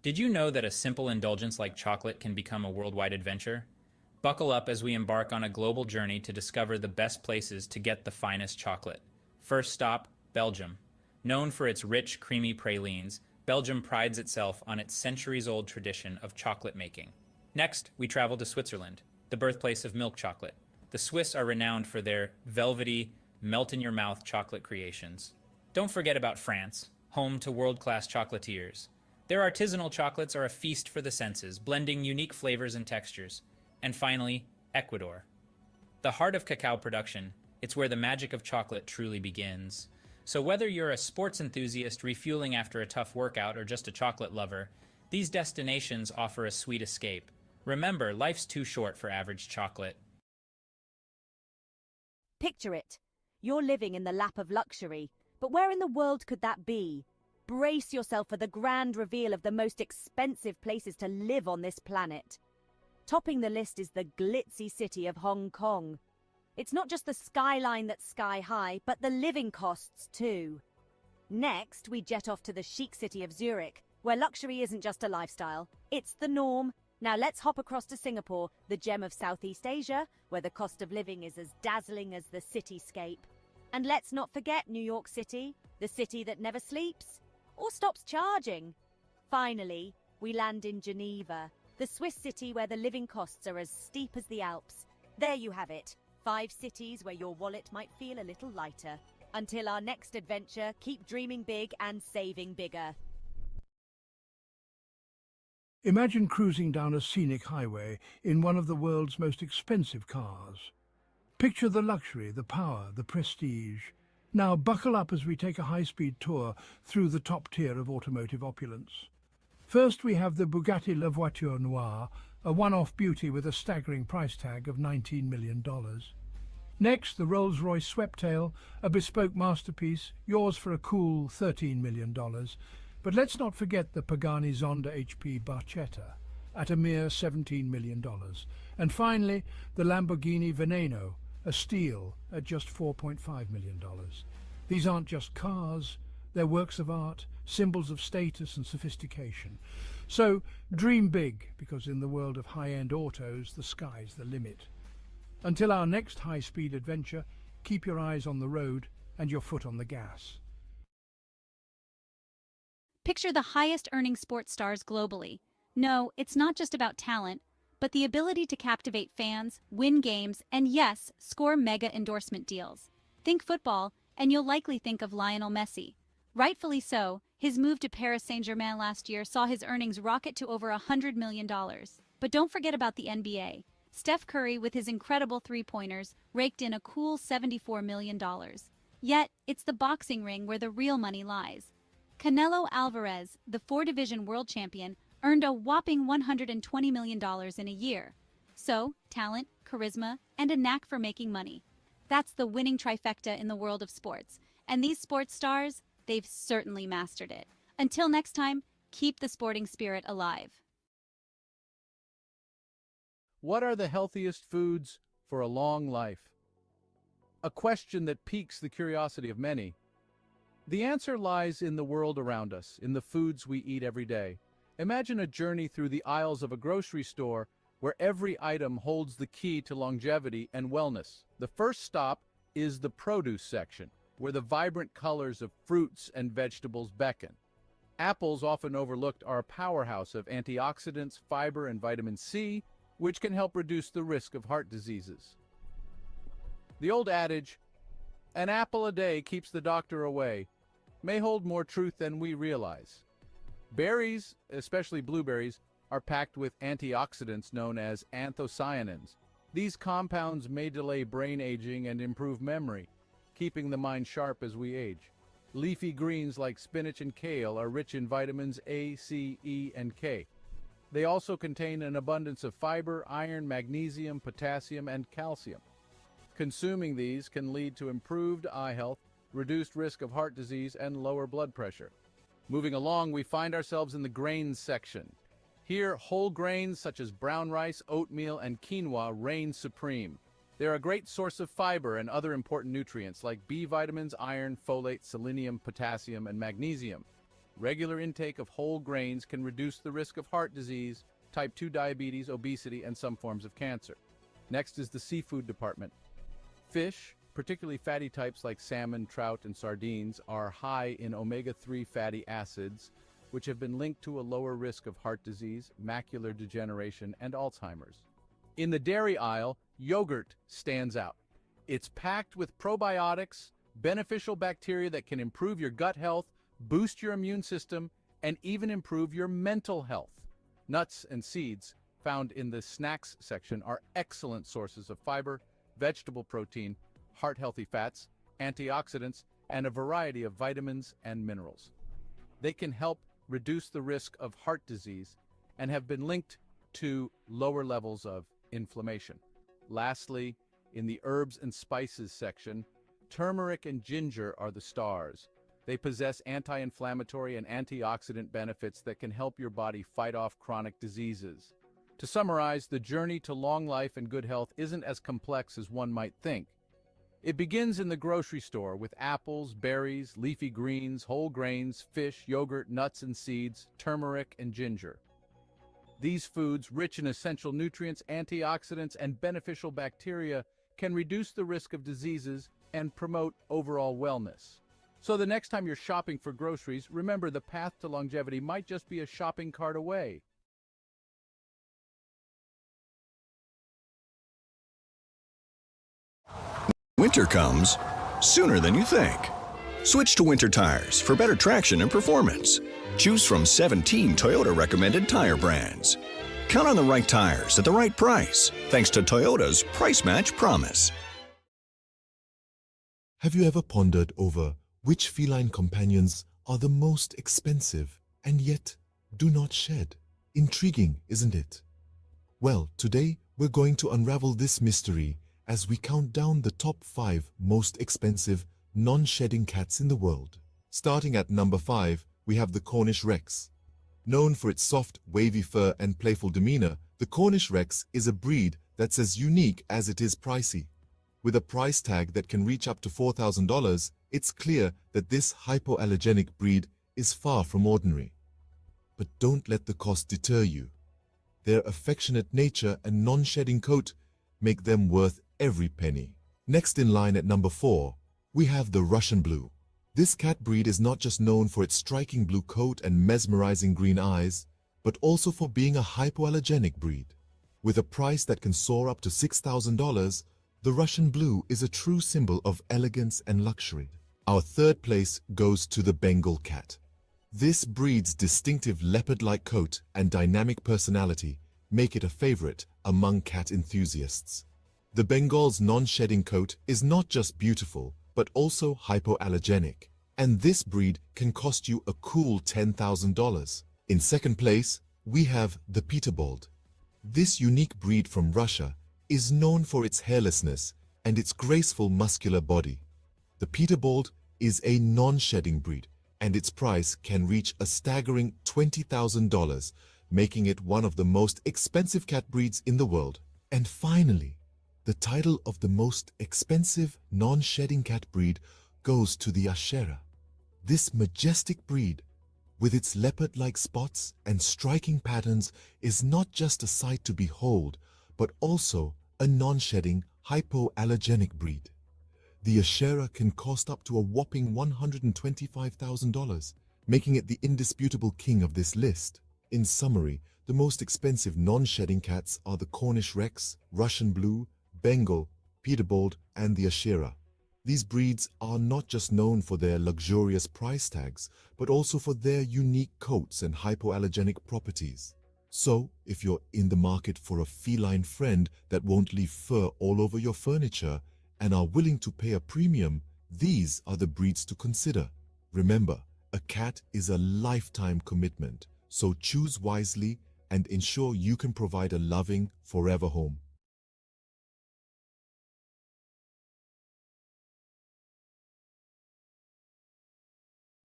Speaker 11: Did you know that a simple indulgence like chocolate can become a worldwide adventure? Buckle up as we embark on a global journey to discover the best places to get the finest chocolate. First stop, Belgium. Known for its rich, creamy pralines, Belgium prides itself on its centuries-old tradition of chocolate making. Next, we travel to Switzerland, the birthplace of milk chocolate. The Swiss are renowned for their velvety, melt-in-your-mouth chocolate creations. Don't forget about France, home to world-class chocolatiers. Their artisanal chocolates are a feast for the senses, blending unique flavors and textures. And finally, Ecuador. The heart of cacao production, it's where the magic of chocolate truly begins. So whether you're a sports enthusiast refueling after a tough workout or just a chocolate lover, these destinations offer a sweet escape. Remember, life's too short for average chocolate.
Speaker 7: Picture it. You're living in the lap of luxury, but where in the world could that be? Brace yourself for the grand reveal of the most expensive places to live on this planet. Topping the list is the glitzy city of Hong Kong. It's not just the skyline that's sky high, but the living costs too. Next, we jet off to the chic city of Zurich, where luxury isn't just a lifestyle, it's the norm. Now let's hop across to Singapore, the gem of Southeast Asia, where the cost of living is as dazzling as the cityscape. And let's not forget New York City, the city that never sleeps or stops charging. Finally, we land in Geneva, the Swiss city where the living costs are as steep as the Alps. There you have it, 5 cities where your wallet might feel a little lighter. Until our next adventure, keep dreaming big and saving bigger.
Speaker 18: Imagine cruising down a scenic highway in one of the world's most expensive cars. Picture the luxury, the power, the prestige. Now buckle up as we take a high-speed tour through the top tier of automotive opulence. First we have the Bugatti La Voiture Noire, a one-off beauty with a staggering price tag of $19 million. Next, the Rolls-Royce Sweptail, a bespoke masterpiece, yours for a cool $13 million. But let's not forget the Pagani Zonda HP Barchetta, at a mere $17 million. And finally, the Lamborghini Veneno, a steal at just $4.5 million. These aren't just cars, they're works of art, symbols of status and sophistication. So dream big, because in the world of high-end autos, the sky's the limit. Until our next high-speed adventure, keep your eyes on the road and your foot on the gas.
Speaker 19: Picture the highest-earning sports stars globally. No, it's not just about talent, but the ability to captivate fans, win games, and yes, score mega endorsement deals. Think football, and you'll likely think of Lionel Messi. Rightfully so, his move to Paris Saint-Germain last year saw his earnings rocket to over $100 million. But don't forget about the NBA. Steph Curry, with his incredible three-pointers, raked in a cool $74 million. Yet, it's the boxing ring where the real money lies. Canelo Alvarez, the four-division world champion, earned a whopping $120 million in a year. So, talent, charisma, and a knack for making money. That's the winning trifecta in the world of sports. And these sports stars, they've certainly mastered it. Until next time, keep the sporting spirit alive.
Speaker 20: What are the healthiest foods for a long life? A question that piques the curiosity of many. The answer lies in the world around us, in the foods we eat every day. Imagine a journey through the aisles of a grocery store where every item holds the key to longevity and wellness. The first stop is the produce section, where the vibrant colors of fruits and vegetables beckon. Apples, often overlooked, are a powerhouse of antioxidants, fiber, and vitamin C, which can help reduce the risk of heart diseases. The old adage, "An apple a day keeps the doctor away," may hold more truth than we realize. Berries, especially blueberries, are packed with antioxidants known as anthocyanins. These compounds may delay brain aging and improve memory, keeping the mind sharp as we age. Leafy greens like spinach and kale are rich in vitamins A, C, E, and K. They also contain an abundance of fiber, iron, magnesium, potassium, and calcium. Consuming these can lead to improved eye health, reduced risk of heart disease, and lower blood pressure. Moving along, we find ourselves in the grains section. Here, whole grains such as brown rice, oatmeal, and quinoa reign supreme. They're a great source of fiber and other important nutrients like B vitamins, iron, folate, selenium, potassium, and magnesium. Regular intake of whole grains can reduce the risk of heart disease, type 2 diabetes, obesity, and some forms of cancer. Next is the seafood department. Fish, particularly fatty types like salmon, trout, and sardines, are high in omega-3 fatty acids, which have been linked to a lower risk of heart disease, macular degeneration, and Alzheimer's. In the dairy aisle, yogurt stands out. It's packed with probiotics, beneficial bacteria that can improve your gut health, boost your immune system, and even improve your mental health. Nuts and seeds, found in the snacks section, are excellent sources of fiber, vegetable protein, heart-healthy fats, antioxidants, and a variety of vitamins and minerals. They can help reduce the risk of heart disease and have been linked to lower levels of inflammation. Lastly, in the herbs and spices section, turmeric and ginger are the stars. They possess anti-inflammatory and antioxidant benefits that can help your body fight off chronic diseases. To summarize, the journey to long life and good health isn't as complex as one might think. It begins in the grocery store with apples, berries, leafy greens, whole grains, fish, yogurt, nuts and seeds, turmeric, and ginger. These foods, rich in essential nutrients, antioxidants, and beneficial bacteria, can reduce the risk of diseases and promote overall wellness. So the next time you're shopping for groceries, remember the path to longevity might just be a shopping cart away.
Speaker 21: Winter comes sooner than you think. Switch to winter tires for better traction and performance. Choose from 17 Toyota recommended tire brands. Count on the right tires at the right price, thanks to Toyota's Price Match Promise.
Speaker 3: Have you ever pondered over which feline companions are the most expensive and yet do not shed? Intriguing, isn't it? Well, today we're going to unravel this mystery as we count down the top 5 most expensive non-shedding cats in the world. Starting at number 5, we have the Cornish Rex. Known for its soft, wavy fur and playful demeanor, the Cornish Rex is a breed that's as unique as it is pricey. With a price tag that can reach up to $4,000, it's clear that this hypoallergenic breed is far from ordinary. But don't let the cost deter you. Their affectionate nature and non-shedding coat make them worth every penny. Next in line at number 4, we have the Russian Blue. This cat breed is not just known for its striking blue coat and mesmerizing green eyes, but also for being a hypoallergenic breed. With a price that can soar up to $6,000, the Russian Blue is a true symbol of elegance and luxury. Our third place goes to the Bengal cat. This breed's distinctive leopard-like coat and dynamic personality make it a favorite among cat enthusiasts. The Bengal's non-shedding coat is not just beautiful, but also hypoallergenic, and this breed can cost you a cool $10,000. In second place, we have the Peterbilt. This unique breed from Russia is known for its hairlessness and its graceful muscular body. The Peterbilt is a non-shedding breed, and its price can reach a staggering $20,000, making it one of the most expensive cat breeds in the world. And finally, the title of the most expensive non-shedding cat breed goes to the Ashera. This majestic breed, with its leopard-like spots and striking patterns, is not just a sight to behold, but also a non-shedding, hypoallergenic breed. The Ashera can cost up to a whopping $125,000, making it the indisputable king of this list. In summary, the most expensive non-shedding cats are the Cornish Rex, Russian Blue, Bengal, Peterbilt, and the Ashera. These breeds are not just known for their luxurious price tags, but also for their unique coats and hypoallergenic properties. So, if you're in the market for a feline friend that won't leave fur all over your furniture and are willing to pay a premium, these are the breeds to consider. Remember, a cat is a lifetime commitment, so choose wisely and ensure you can provide a loving, forever home.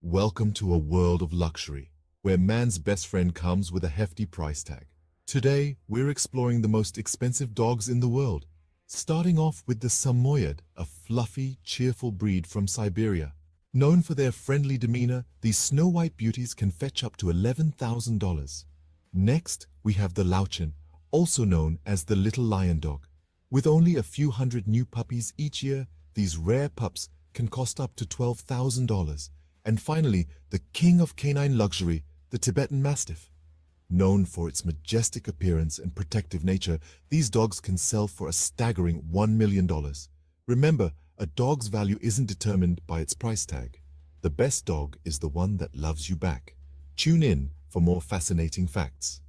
Speaker 3: Welcome to a world of luxury, where man's best friend comes with a hefty price tag. Today, we're exploring the most expensive dogs in the world, starting off with the Samoyed, a fluffy, cheerful breed from Siberia. Known for their friendly demeanor, these snow-white beauties can fetch up to $11,000. Next, we have the Lauchin, also known as the little lion dog. With only a few hundred new puppies each year, these rare pups can cost up to $12,000. And finally, the king of canine luxury, the Tibetan Mastiff. Known for its majestic appearance and protective nature, these dogs can sell for a staggering $1 million. Remember, a dog's value isn't determined by its price tag. The best dog is the one that loves you back. Tune in for more fascinating facts.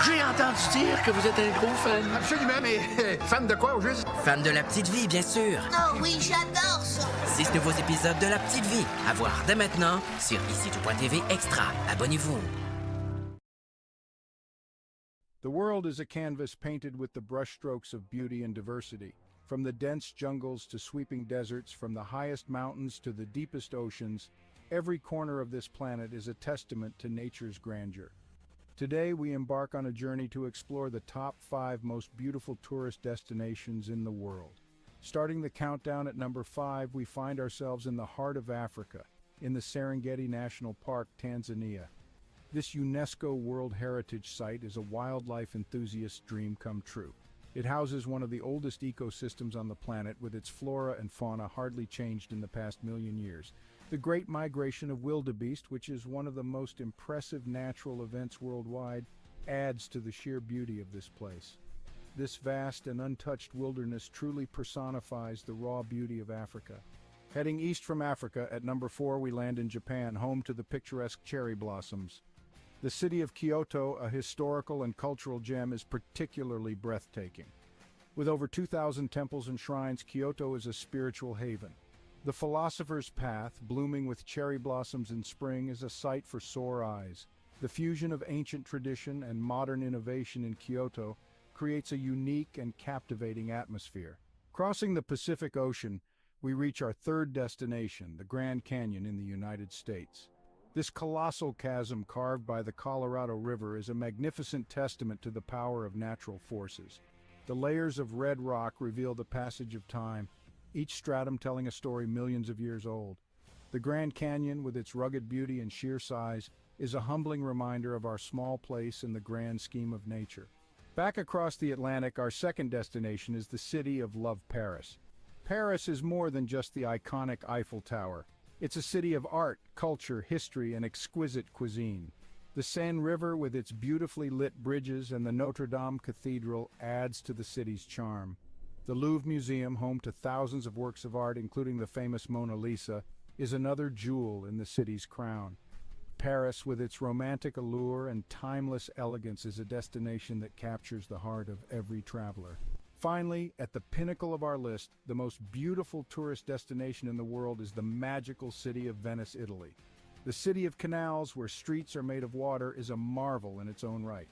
Speaker 1: J'ai entendu dire que vous êtes un gros fan.
Speaker 22: Absolument, mais fan de quoi au juste?
Speaker 1: Fan de La Petite Vie, bien sûr.
Speaker 22: Oh oui, j'adore ça.
Speaker 1: 6 nouveaux épisodes de La Petite Vie. À voir dès maintenant sur ici-tout.tv Extra. Abonnez-vous.
Speaker 23: The world is a canvas painted with the brushstrokes of beauty and diversity. From the dense jungles to sweeping deserts, from the highest mountains to the deepest oceans, every corner of this planet is a testament to nature's grandeur. Today, we embark on a journey to explore the top 5 most beautiful tourist destinations in the world. Starting the countdown at number 5, we find ourselves in the heart of Africa, in the Serengeti National Park, Tanzania. This UNESCO World Heritage Site is a wildlife enthusiast's dream come true. It houses one of the oldest ecosystems on the planet, with its flora and fauna hardly changed in the past million years. The Great Migration of Wildebeest, which is one of the most impressive natural events worldwide, adds to the sheer beauty of this place. This vast and untouched wilderness truly personifies the raw beauty of Africa. Heading east from Africa, at number 4 we land in Japan, home to the picturesque cherry blossoms. The city of Kyoto, a historical and cultural gem, is particularly breathtaking. With over 2,000 temples and shrines, Kyoto is a spiritual haven. The Philosopher's Path, blooming with cherry blossoms in spring, is a sight for sore eyes. The fusion of ancient tradition and modern innovation in Kyoto creates a unique and captivating atmosphere. Crossing the Pacific Ocean, we reach our third destination, the Grand Canyon in the United States. This colossal chasm carved by the Colorado River is a magnificent testament to the power of natural forces. The layers of red rock reveal the passage of time, each stratum telling a story millions of years old. The Grand Canyon, with its rugged beauty and sheer size, is a humbling reminder of our small place in the grand scheme of nature. Back across the Atlantic, our second destination is the city of love, Paris. Paris is more than just the iconic Eiffel Tower. It's a city of art, culture, history, and exquisite cuisine. The Seine River, with its beautifully lit bridges, and the Notre Dame Cathedral adds to the city's charm. The Louvre Museum, home to thousands of works of art, including the famous Mona Lisa, is another jewel in the city's crown. Paris, with its romantic allure and timeless elegance, is a destination that captures the heart of every traveler. Finally, at the pinnacle of our list, the most beautiful tourist destination in the world is the magical city of Venice, Italy. The city of canals, where streets are made of water, is a marvel in its own right.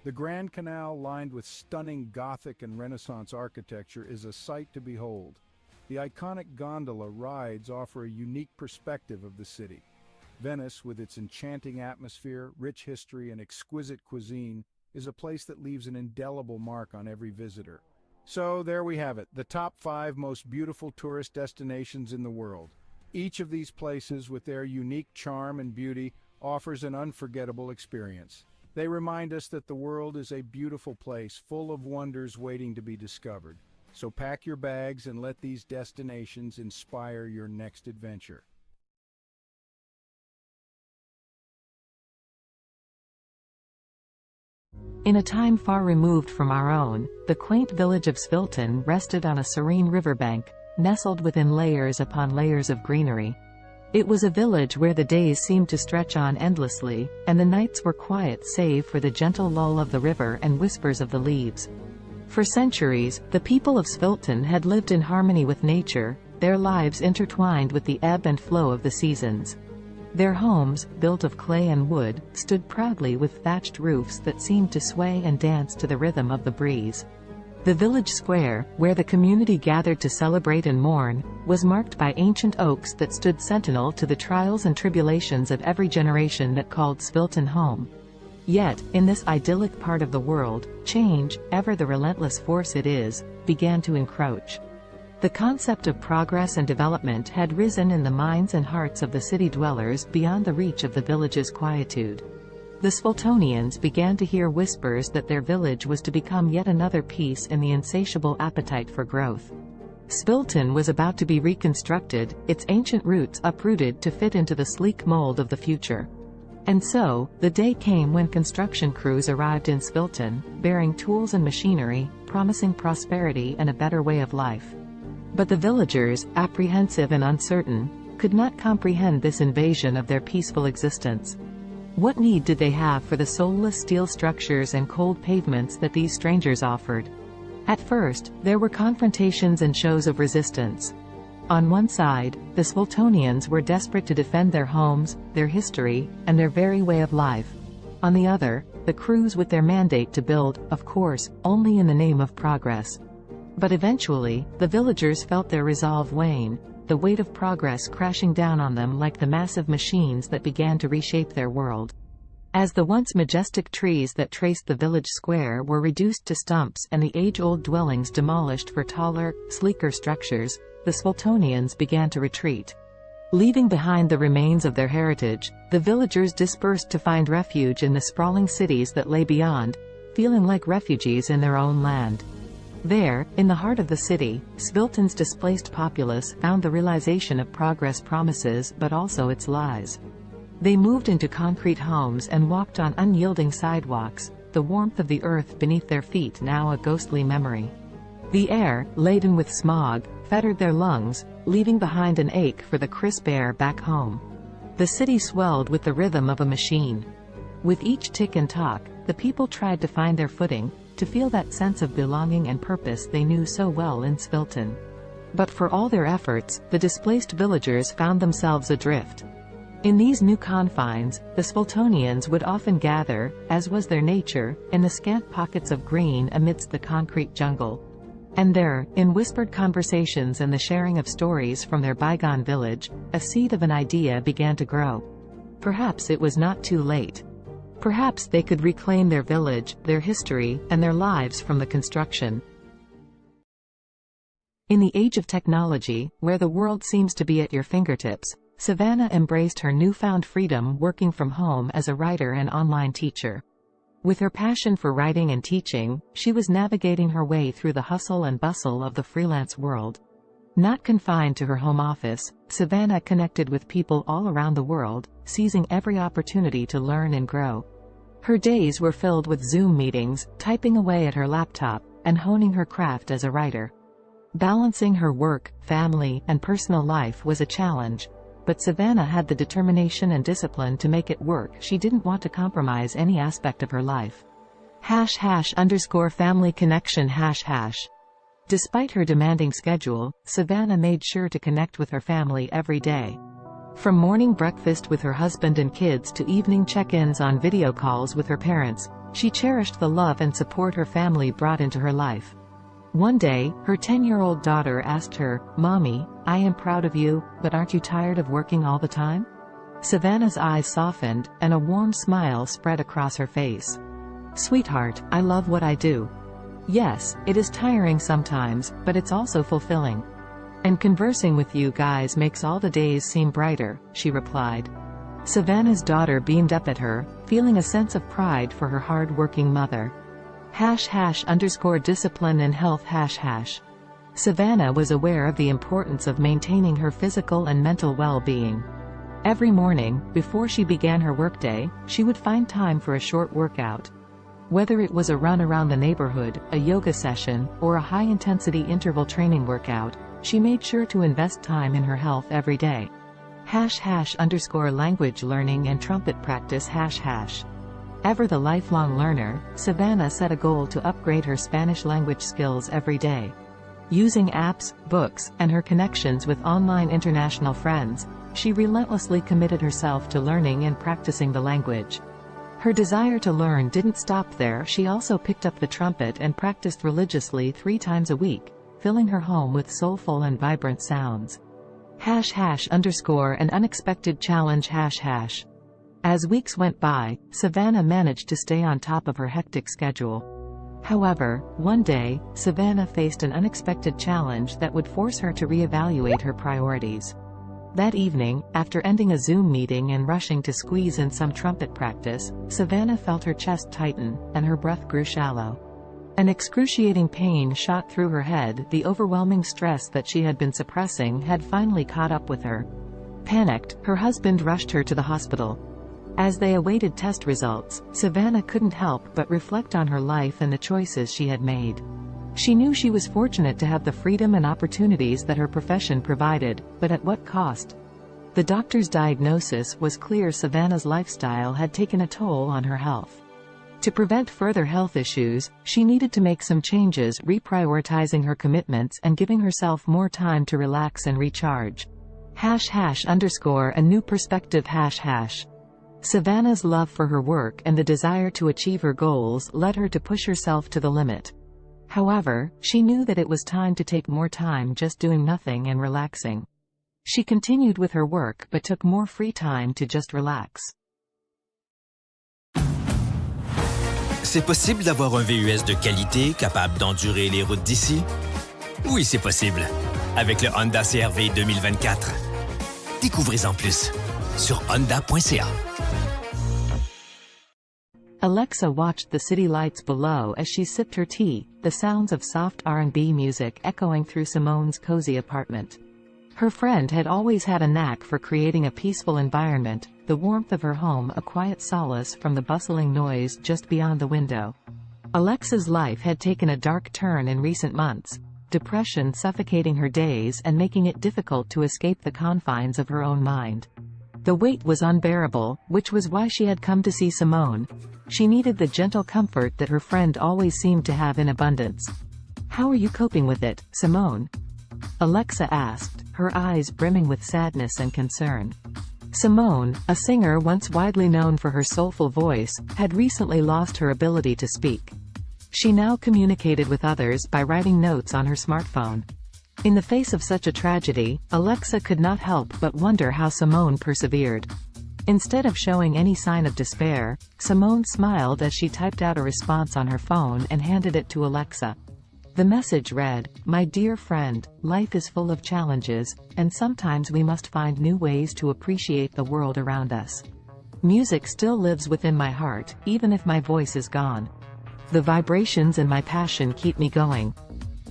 Speaker 23: The Grand Canal, lined with stunning Gothic and Renaissance architecture, is a sight to behold. The iconic gondola rides offer a unique perspective of the city. Venice, with its enchanting atmosphere, rich history, and exquisite cuisine, is a place that leaves an indelible mark on every visitor. So there we have it, the top 5 most beautiful tourist destinations in the world. Each of these places, with their unique charm and beauty, offers an unforgettable experience. They remind us that the world is a beautiful place, full of wonders waiting to be discovered. So pack your bags and let these destinations inspire your next adventure.
Speaker 2: In a time far removed from our own, the quaint village of Svilton rested on a serene riverbank, nestled within layers upon layers of greenery. It was a village where the days seemed to stretch on endlessly, and the nights were quiet save for the gentle lull of the river and whispers of the leaves. For centuries, the people of Svilton had lived in harmony with nature, their lives intertwined with the ebb and flow of the seasons. Their homes, built of clay and wood, stood proudly with thatched roofs that seemed to sway and dance to the rhythm of the breeze. The village square, where the community gathered to celebrate and mourn, was marked by ancient oaks that stood sentinel to the trials and tribulations of every generation that called Svilton home. Yet, in this idyllic part of the world, change, ever the relentless force it is, began to encroach. The concept of progress and development had risen in the minds and hearts of the city dwellers beyond the reach of the village's quietude. The Sviltonians began to hear whispers that their village was to become yet another piece in the insatiable appetite for growth. Svilton was about to be reconstructed, its ancient roots uprooted to fit into the sleek mold of the future. And so, the day came when construction crews arrived in Svilton, bearing tools and machinery, promising prosperity and a better way of life. But the villagers, apprehensive and uncertain, could not comprehend this invasion of their peaceful existence. What need did they have for the soulless steel structures and cold pavements that these strangers offered? At first, there were confrontations and shows of resistance. On one side, the Sviltonians were desperate to defend their homes, their history, and their very way of life. On the other, the crews with their mandate to build, of course, only in the name of progress. But eventually, the villagers felt their resolve wane, the weight of progress crashing down on them like the massive machines that began to reshape their world. As the once majestic trees that traced the village square were reduced to stumps and the age-old dwellings demolished for taller, sleeker structures, the Sviltonians began to retreat. Leaving behind the remains of their heritage, the villagers dispersed to find refuge in the sprawling cities that lay beyond, feeling like refugees in their own land. There, in the heart of the city, Svilton's displaced populace found the realization of progress promises but also its lies. They moved into concrete homes and walked on unyielding sidewalks, the warmth of the earth beneath their feet now a ghostly memory. The air, laden with smog, fettered their lungs, leaving behind an ache for the crisp air back home. The city swelled with the rhythm of a machine. With each tick and tock, the people tried to find their footing, to feel that sense of belonging and purpose they knew so well in Svilton. But for all their efforts, the displaced villagers found themselves adrift. In these new confines, the Sviltonians would often gather, as was their nature, in the scant pockets of green amidst the concrete jungle. And there, in whispered conversations and the sharing of stories from their bygone village, a seed of an idea began to grow. Perhaps it was not too late. Perhaps they could reclaim their village, their history, and their lives from the construction. In the age of technology, where the world seems to be at your fingertips, Savannah embraced her newfound freedom working from home as a writer and online teacher. With her passion for writing and teaching, she was navigating her way through the hustle and bustle of the freelance world. Not confined to her home office, Savannah connected with people all around the world, seizing every opportunity to learn and grow. Her days were filled with Zoom meetings, typing away at her laptop, and honing her craft as a writer. Balancing her work, family, and personal life was a challenge, but Savannah had the determination and discipline to make it work. She didn't want to compromise any aspect of her life. #family connection #. Despite her demanding schedule, Savannah made sure to connect with her family every day. From morning breakfast with her husband and kids to evening check-ins on video calls with her parents, she cherished the love and support her family brought into her life. One day, her 10-year-old daughter asked her, "Mommy, I am proud of you, but aren't you tired of working all the time?" Savannah's eyes softened, and a warm smile spread across her face. "Sweetheart, I love what I do. Yes, it is tiring sometimes, but it's also fulfilling. And conversing with you guys makes all the days seem brighter," she replied. Savannah's daughter beamed up at her, feeling a sense of pride for her hard-working mother. #discipline and health #. Savannah was aware of the importance of maintaining her physical and mental well-being. Every morning, before she began her workday, she would find time for a short workout. Whether it was a run around the neighborhood, a yoga session, or a high-intensity interval training workout, she made sure to invest time in her health every day. #language learning and trumpet practice #. Ever the lifelong learner, Savannah set a goal to upgrade her Spanish language skills every day. Using apps, books, and her connections with online international friends, she relentlessly committed herself to learning and practicing the language. Her desire to learn didn't stop there. She also picked up the trumpet and practiced religiously 3 times a week, filling her home with soulful and vibrant sounds. #an unexpected challenge #. As weeks went by, Savannah managed to stay on top of her hectic schedule. However, one day, Savannah faced an unexpected challenge that would force her to reevaluate her priorities. That evening, after ending a Zoom meeting and rushing to squeeze in some trumpet practice, Savannah felt her chest tighten, and her breath grew shallow. An excruciating pain shot through her head. The overwhelming stress that she had been suppressing had finally caught up with her. Panicked, her husband rushed her to the hospital. As they awaited test results, Savannah couldn't help but reflect on her life and the choices she had made. She knew she was fortunate to have the freedom and opportunities that her profession provided, but at what cost? The doctor's diagnosis was clear: Savannah's lifestyle had taken a toll on her health. To prevent further health issues, she needed to make some changes, reprioritizing her commitments and giving herself more time to relax and recharge. #a new perspective #. Savannah's love for her work and the desire to achieve her goals led her to push herself to the limit. However, she knew that it was time to take more time just doing nothing and relaxing. She continued with her work but took more free time to just relax.
Speaker 4: C'est possible d'avoir un VUS de qualité capable d'endurer les routes d'ici? Oui, c'est possible. Avec le Honda CR-V 2024. Découvrez-en plus sur honda.ca.
Speaker 2: Alexa watched the city lights below as she sipped her tea, the sounds of soft R&B music echoing through Simone's cozy apartment. Her friend had always had a knack for creating a peaceful environment, the warmth of her home a quiet solace from the bustling noise just beyond the window. Alexa's life had taken a dark turn in recent months, depression suffocating her days and making it difficult to escape the confines of her own mind. The weight was unbearable, which was why she had come to see Simone. She needed the gentle comfort that her friend always seemed to have in abundance. "How are you coping with it, Simone?" Alexa asked, her eyes brimming with sadness and concern. Simone, a singer once widely known for her soulful voice, had recently lost her ability to speak. She now communicated with others by writing notes on her smartphone. In the face of such a tragedy, Alexa could not help but wonder how Simone persevered. Instead of showing any sign of despair, Simone smiled as she typed out a response on her phone and handed it to Alexa. The message read, "My dear friend, life is full of challenges, and sometimes we must find new ways to appreciate the world around us. Music still lives within my heart, even if my voice is gone. The vibrations and my passion keep me going.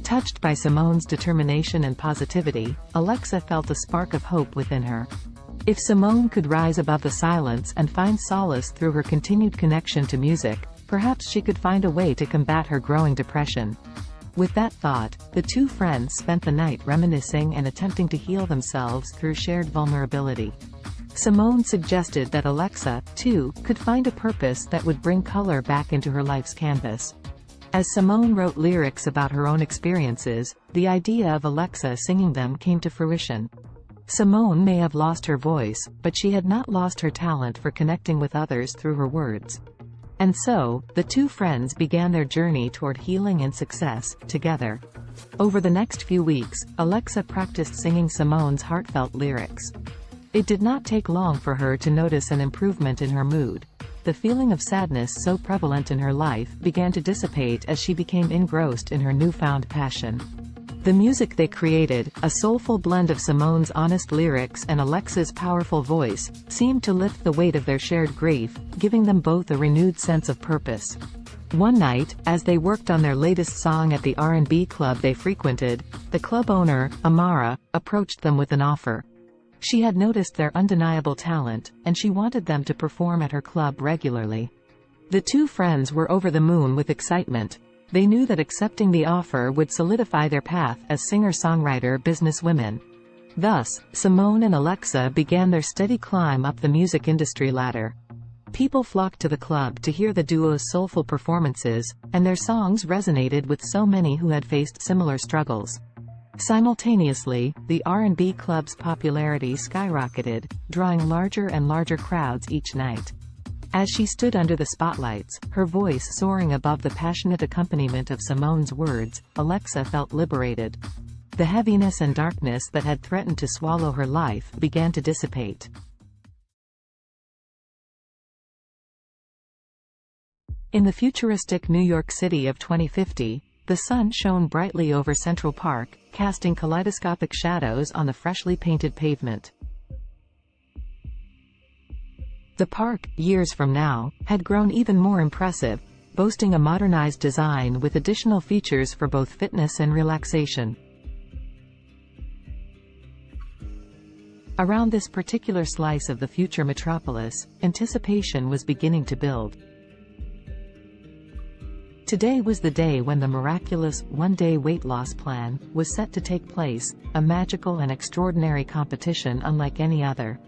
Speaker 2: Touched by Simone's determination and positivity, Alexa felt a spark of hope within her. If Simone could rise above the silence and find solace through her continued connection to music, perhaps she could find a way to combat her growing depression. With that thought, the two friends spent the night reminiscing and attempting to heal themselves through shared vulnerability. Simone suggested that Alexa, too, could find a purpose that would bring color back into her life's canvas. As Simone wrote lyrics about her own experiences, the idea of Alexa singing them came to fruition. Simone may have lost her voice, but she had not lost her talent for connecting with others through her words. And so, the two friends began their journey toward healing and success, together. Over the next few weeks, Alexa practiced singing Simone's heartfelt lyrics. It did not take long for her to notice an improvement in her mood. The feeling of sadness so prevalent in her life began to dissipate as she became engrossed in her newfound passion. The music they created, a soulful blend of Simone's honest lyrics and Alexa's powerful voice, seemed to lift the weight of their shared grief, giving them both a renewed sense of purpose. One night, as they worked on their latest song at the R&B club they frequented, the club owner, Amara, approached them with an offer. She had noticed their undeniable talent, and she wanted them to perform at her club regularly. The two friends were over the moon with excitement. They knew that accepting the offer would solidify their path as singer-songwriter businesswomen. Thus, Simone and Alexa began their steady climb up the music industry ladder. People flocked to the club to hear the duo's soulful performances, and their songs resonated with so many who had faced similar struggles. Simultaneously, the R&B club's popularity skyrocketed, drawing larger and larger crowds each night. As she stood under the spotlights, her voice soaring above the passionate accompaniment of Simone's words, Alexa felt liberated. The heaviness and darkness that had threatened to swallow her life began to dissipate. In the futuristic New York City of 2050, the sun shone brightly over Central Park, casting kaleidoscopic shadows on the freshly painted pavement. The park, years from now, had grown even more impressive, boasting a modernized design with additional features for both fitness and relaxation. Around this particular slice of the future metropolis, anticipation was beginning to build. Today was the day when the miraculous one-day weight loss plan was set to take place, a magical and extraordinary competition unlike any other.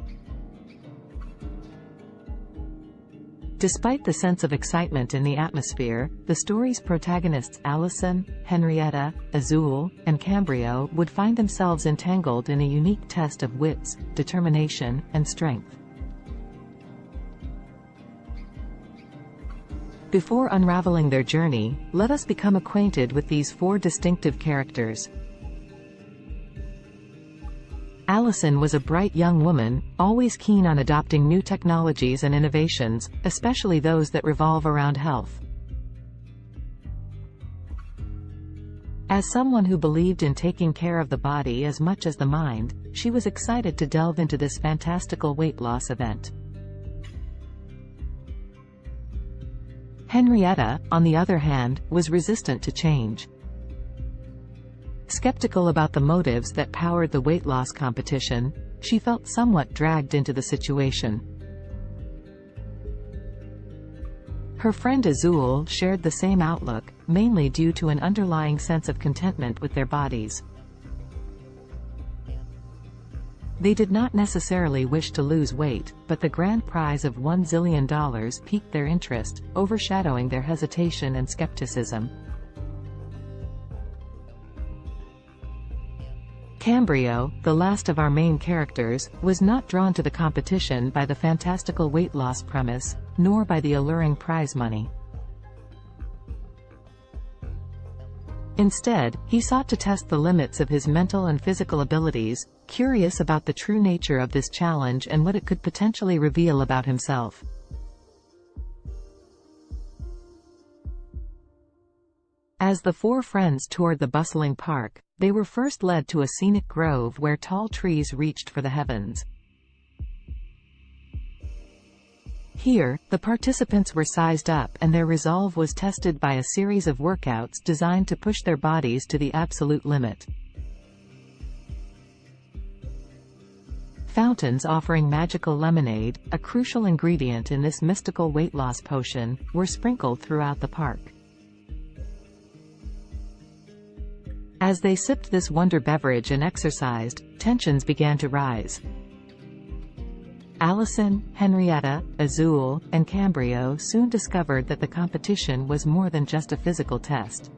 Speaker 2: Despite the sense of excitement in the atmosphere, the story's protagonists Allison, Henrietta, Azul, and Cambrio would find themselves entangled in a unique test of wits, determination, and strength. Before unraveling their journey, let us become acquainted with these four distinctive characters. Allison was a bright young woman, always keen on adopting new technologies and innovations, especially those that revolve around health. As someone who believed in taking care of the body as much as the mind, she was excited to delve into this fantastical weight loss event. Henrietta, on the other hand, was resistant to change. Skeptical about the motives that powered the weight loss competition, she felt somewhat dragged into the situation. Her friend Azul shared the same outlook, mainly due to an underlying sense of contentment with their bodies. They did not necessarily wish to lose weight, but the grand prize of $1 zillion piqued their interest, overshadowing their hesitation and skepticism. Cambrio, the last of our main characters, was not drawn to the competition by the fantastical weight loss premise, nor by the alluring prize money. Instead, he sought to test the limits of his mental and physical abilities, curious about the true nature of this challenge and what it could potentially reveal about himself. As the four friends toured the bustling park, they were first led to a scenic grove where tall trees reached for the heavens. Here, the participants were sized up and their resolve was tested by a series of workouts designed to push their bodies to the absolute limit. Fountains offering magical lemonade, a crucial ingredient in this mystical weight loss potion, were sprinkled throughout the park. As they sipped this wonder beverage and exercised, tensions began to rise. Allison, Henrietta, Azul, and Cambrio soon discovered that the competition was more than just a physical test.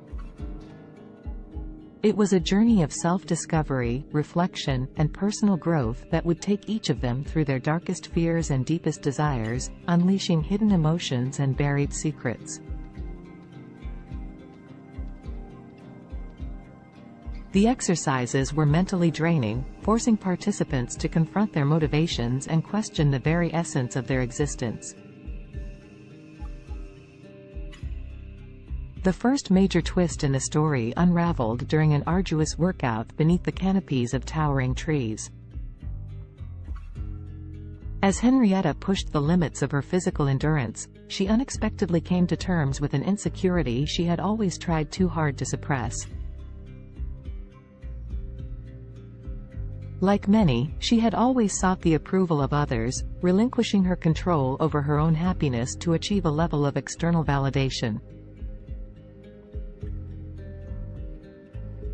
Speaker 2: It was a journey of self-discovery, reflection, and personal growth that would take each of them through their darkest fears and deepest desires, unleashing hidden emotions and buried secrets. The exercises were mentally draining, forcing participants to confront their motivations and question the very essence of their existence. The first major twist in the story unraveled during an arduous workout beneath the canopies of towering trees. As Henrietta pushed the limits of her physical endurance, she unexpectedly came to terms with an insecurity she had always tried too hard to suppress. Like many, she had always sought the approval of others, relinquishing her control over her own happiness to achieve a level of external validation.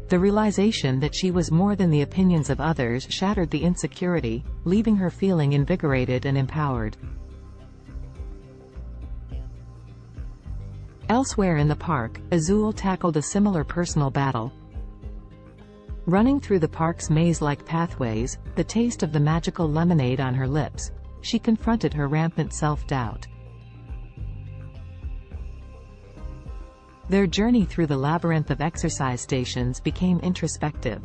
Speaker 2: The realization that she was more than the opinions of others shattered the insecurity, leaving her feeling invigorated and empowered. Elsewhere in the park, Azul tackled a similar personal battle. Running through the park's maze-like pathways, the taste of the magical lemonade on her lips, she confronted her rampant self-doubt. Their journey through the labyrinth of exercise stations became introspective.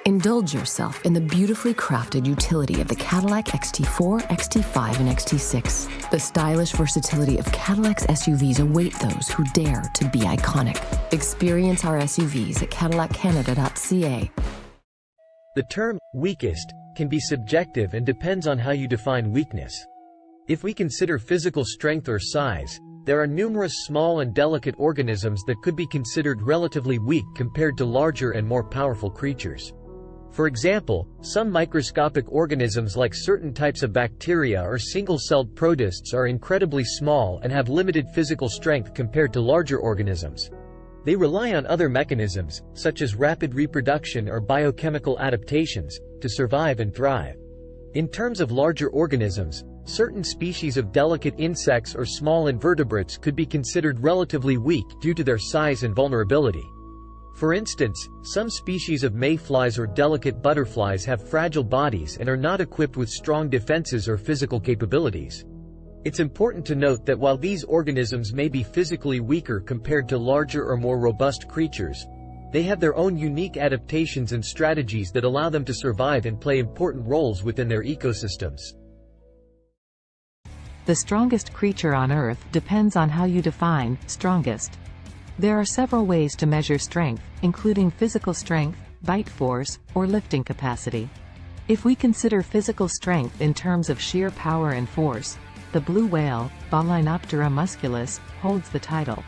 Speaker 5: Indulge yourself in the beautifully crafted utility of the Cadillac XT4, XT5, and XT6. The stylish versatility of Cadillac's SUVs await those who dare to be iconic. Experience our SUVs at cadillaccanada.ca.
Speaker 8: The term weakest can be subjective and depends on how you define weakness. If we consider physical strength or size, there are numerous small and delicate organisms that could be considered relatively weak compared to larger and more powerful creatures. For example, some microscopic organisms like certain types of bacteria or single-celled protists are incredibly small and have limited physical strength compared to larger organisms. They rely on other mechanisms, such as rapid reproduction or biochemical adaptations, to survive and thrive. In terms of larger organisms, certain species of delicate insects or small invertebrates could be considered relatively weak due to their size and vulnerability. For instance, some species of mayflies or delicate butterflies have fragile bodies and are not equipped with strong defenses or physical capabilities. It's important to note that while these organisms may be physically weaker compared to larger or more robust creatures, they have their own unique adaptations and strategies that allow them to survive and play important roles within their ecosystems.
Speaker 2: The strongest creature on Earth depends on how you define strongest. There are several ways to measure strength, including physical strength, bite force, or lifting capacity. If we consider physical strength in terms of sheer power and force, the blue whale, Baleinoptera musculus, holds the title.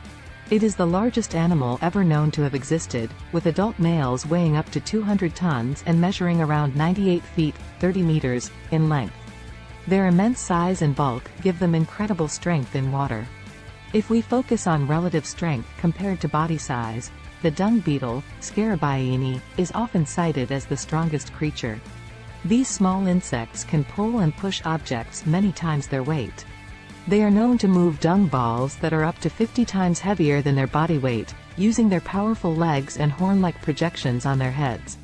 Speaker 2: It is the largest animal ever known to have existed, with adult males weighing up to 200 tons and measuring around 98 feet, 30 meters, in length. Their immense size and bulk give them incredible strength in water. If we focus on relative strength compared to body size, the dung beetle, Scarabaeini, is often cited as the strongest creature. These small insects can pull and push objects many times their weight. They are known to move dung balls that are up to 50 times heavier than their body weight, using their powerful legs and horn-like projections on their heads.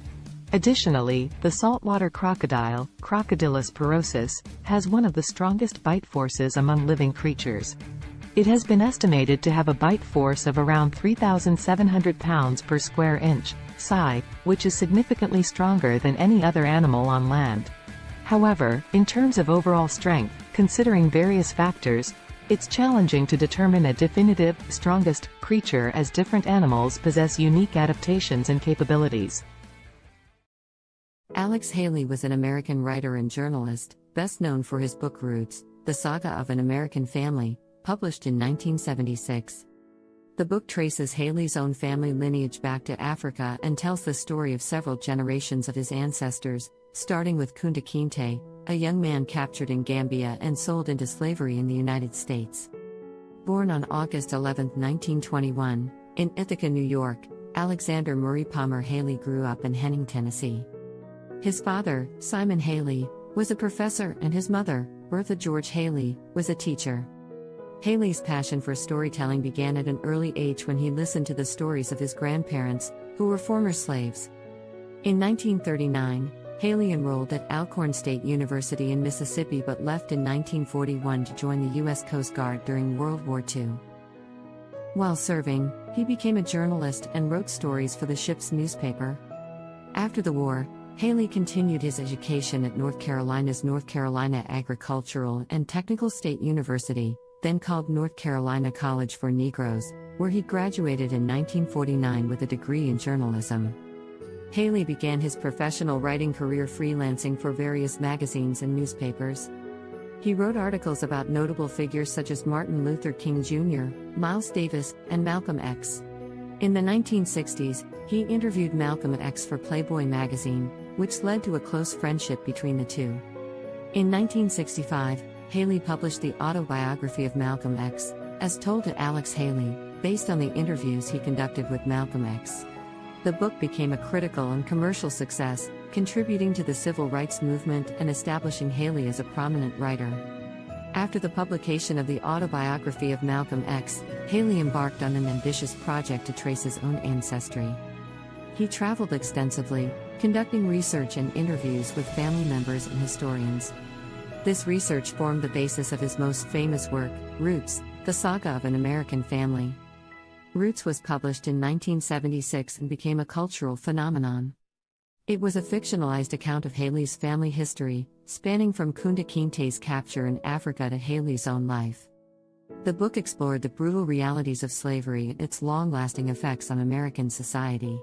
Speaker 2: Additionally, the saltwater crocodile, Crocodylus porosus, has one of the strongest bite forces among living creatures. It has been estimated to have a bite force of around 3,700 pounds per square inch, psi, which is significantly stronger than any other animal on land. However, in terms of overall strength, considering various factors, it's challenging to determine a definitive, strongest creature as different animals possess unique adaptations and capabilities.
Speaker 5: Alex Haley was an American writer and journalist, best known for his book Roots, The Saga of an American Family, published in 1976. The book traces Haley's own family lineage back to Africa and tells the story of several generations of his ancestors, starting with Kunta Kinte, a young man captured in Gambia and sold into slavery in the United States. Born on August 11, 1921, in Ithaca, New York, Alexander Murray Palmer Haley grew up in Henning, Tennessee. His father, Simon Haley, was a professor and his mother, Bertha George Haley, was a teacher. Haley's passion for storytelling began at an early age when he listened to the stories of his grandparents, who were former slaves. In 1939, Haley enrolled at Alcorn State University in Mississippi but left in 1941 to join the U.S. Coast Guard during World War II. While serving, he became a journalist and wrote stories for the ship's newspaper. After the war, Haley continued his education at North Carolina's North Carolina Agricultural and Technical State University, then called North Carolina College for Negroes, where he graduated in 1949 with a degree in journalism. Haley began his professional writing career freelancing for various magazines and newspapers. He wrote articles about notable figures such as Martin Luther King Jr., Miles Davis, and Malcolm X. In the 1960s, he interviewed Malcolm X for Playboy magazine, which led to a close friendship between the two. In 1965, Haley published the autobiography of Malcolm X, as told to Alex Haley, based on the interviews he conducted with Malcolm X. The book became a critical and commercial success, contributing to the civil rights movement and establishing Haley as a prominent writer. After the publication of the autobiography of Malcolm X, Haley embarked on an ambitious project to trace his own ancestry. He traveled extensively, conducting research and interviews with family members and historians. This research formed the basis of his most famous work, Roots, The Saga of an American Family. Roots was published in 1976 and became a cultural phenomenon. It was a fictionalized account of Haley's family history, spanning from Kunta Kinte's capture in Africa to Haley's own life. The book explored the brutal realities of slavery and its long-lasting effects on American society.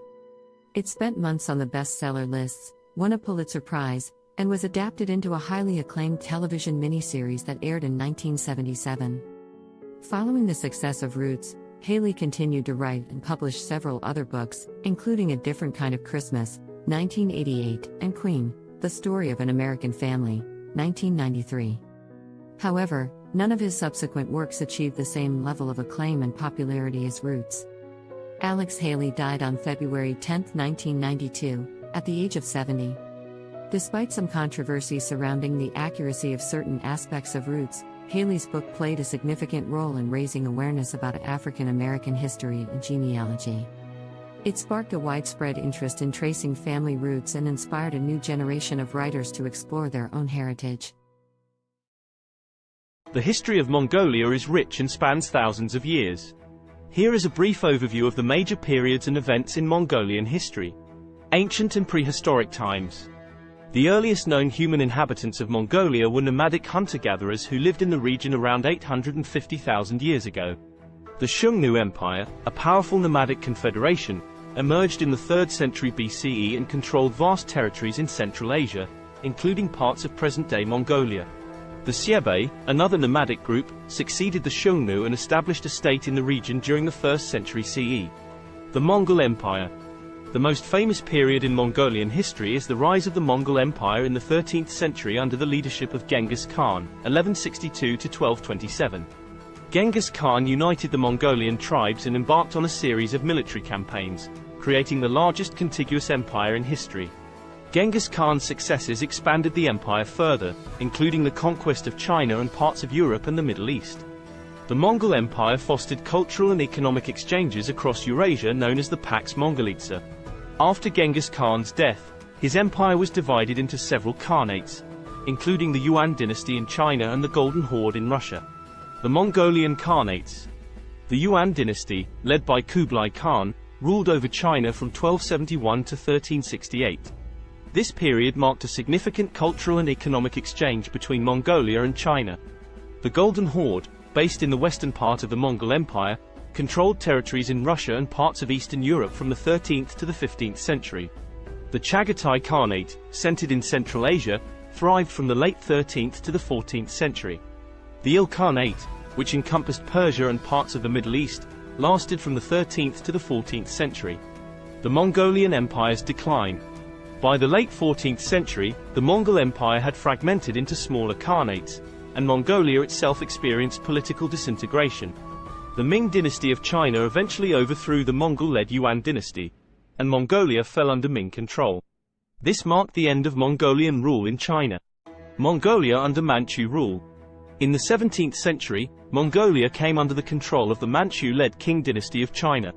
Speaker 5: It spent months on the bestseller lists, won a Pulitzer Prize, and was adapted into a highly acclaimed television miniseries that aired in 1977. Following the success of Roots, Haley continued to write and publish several other books, including A Different Kind of Christmas, 1988, and Queen, The Story of an American Family, 1993. However, none of his subsequent works achieved the same level of acclaim and popularity as Roots. Alex Haley died on February 10, 1992, at the age of 70. Despite some controversy surrounding the accuracy of certain aspects of Roots, Haley's book played a significant role in raising awareness about African American history and genealogy. It sparked a widespread interest in tracing family roots and inspired a new generation of writers to explore their own heritage.
Speaker 9: The history of Mongolia is rich and spans thousands of years. Here is a brief overview of the major periods and events in Mongolian history. Ancient and prehistoric times. The earliest known human inhabitants of Mongolia were nomadic hunter-gatherers who lived in the region around 850,000 years ago. The Xiongnu Empire, a powerful nomadic confederation, emerged in the 3rd century BCE and controlled vast territories in Central Asia, including parts of present-day Mongolia. The Xiebe, another nomadic group, succeeded the Xiongnu and established a state in the region during the 1st century CE. The Mongol Empire. The most famous period in Mongolian history is the rise of the Mongol Empire in the 13th century under the leadership of Genghis Khan, 1162 to 1227. Genghis Khan united the Mongolian tribes and embarked on a series of military campaigns, creating the largest contiguous empire in history. Genghis Khan's successes expanded the empire further, including the conquest of China and parts of Europe and the Middle East. The Mongol Empire fostered cultural and economic exchanges across Eurasia known as the Pax Mongolitsa. After Genghis Khan's death, his empire was divided into several khanates, including the Yuan dynasty in China and the Golden Horde in Russia. The Mongolian Khanates. The Yuan dynasty, led by Kublai Khan, ruled over China from 1271 to 1368. This period marked a significant cultural and economic exchange between Mongolia and China. The Golden Horde, based in the western part of the Mongol Empire, controlled territories in Russia and parts of Eastern Europe from the 13th to the 15th century. The Chagatai Khanate, centered in Central Asia, thrived from the late 13th to the 14th century. The Ilkhanate, which encompassed Persia and parts of the Middle East, lasted from the 13th to the 14th century. The Mongolian Empire's decline. By the late 14th century, the Mongol Empire had fragmented into smaller khanates, and Mongolia itself experienced political disintegration. The Ming dynasty of China eventually overthrew the Mongol-led Yuan dynasty, and Mongolia fell under Ming control. This marked the end of Mongolian rule in China. Mongolia under Manchu rule. In the 17th century, Mongolia came under the control of the Manchu-led Qing dynasty of China.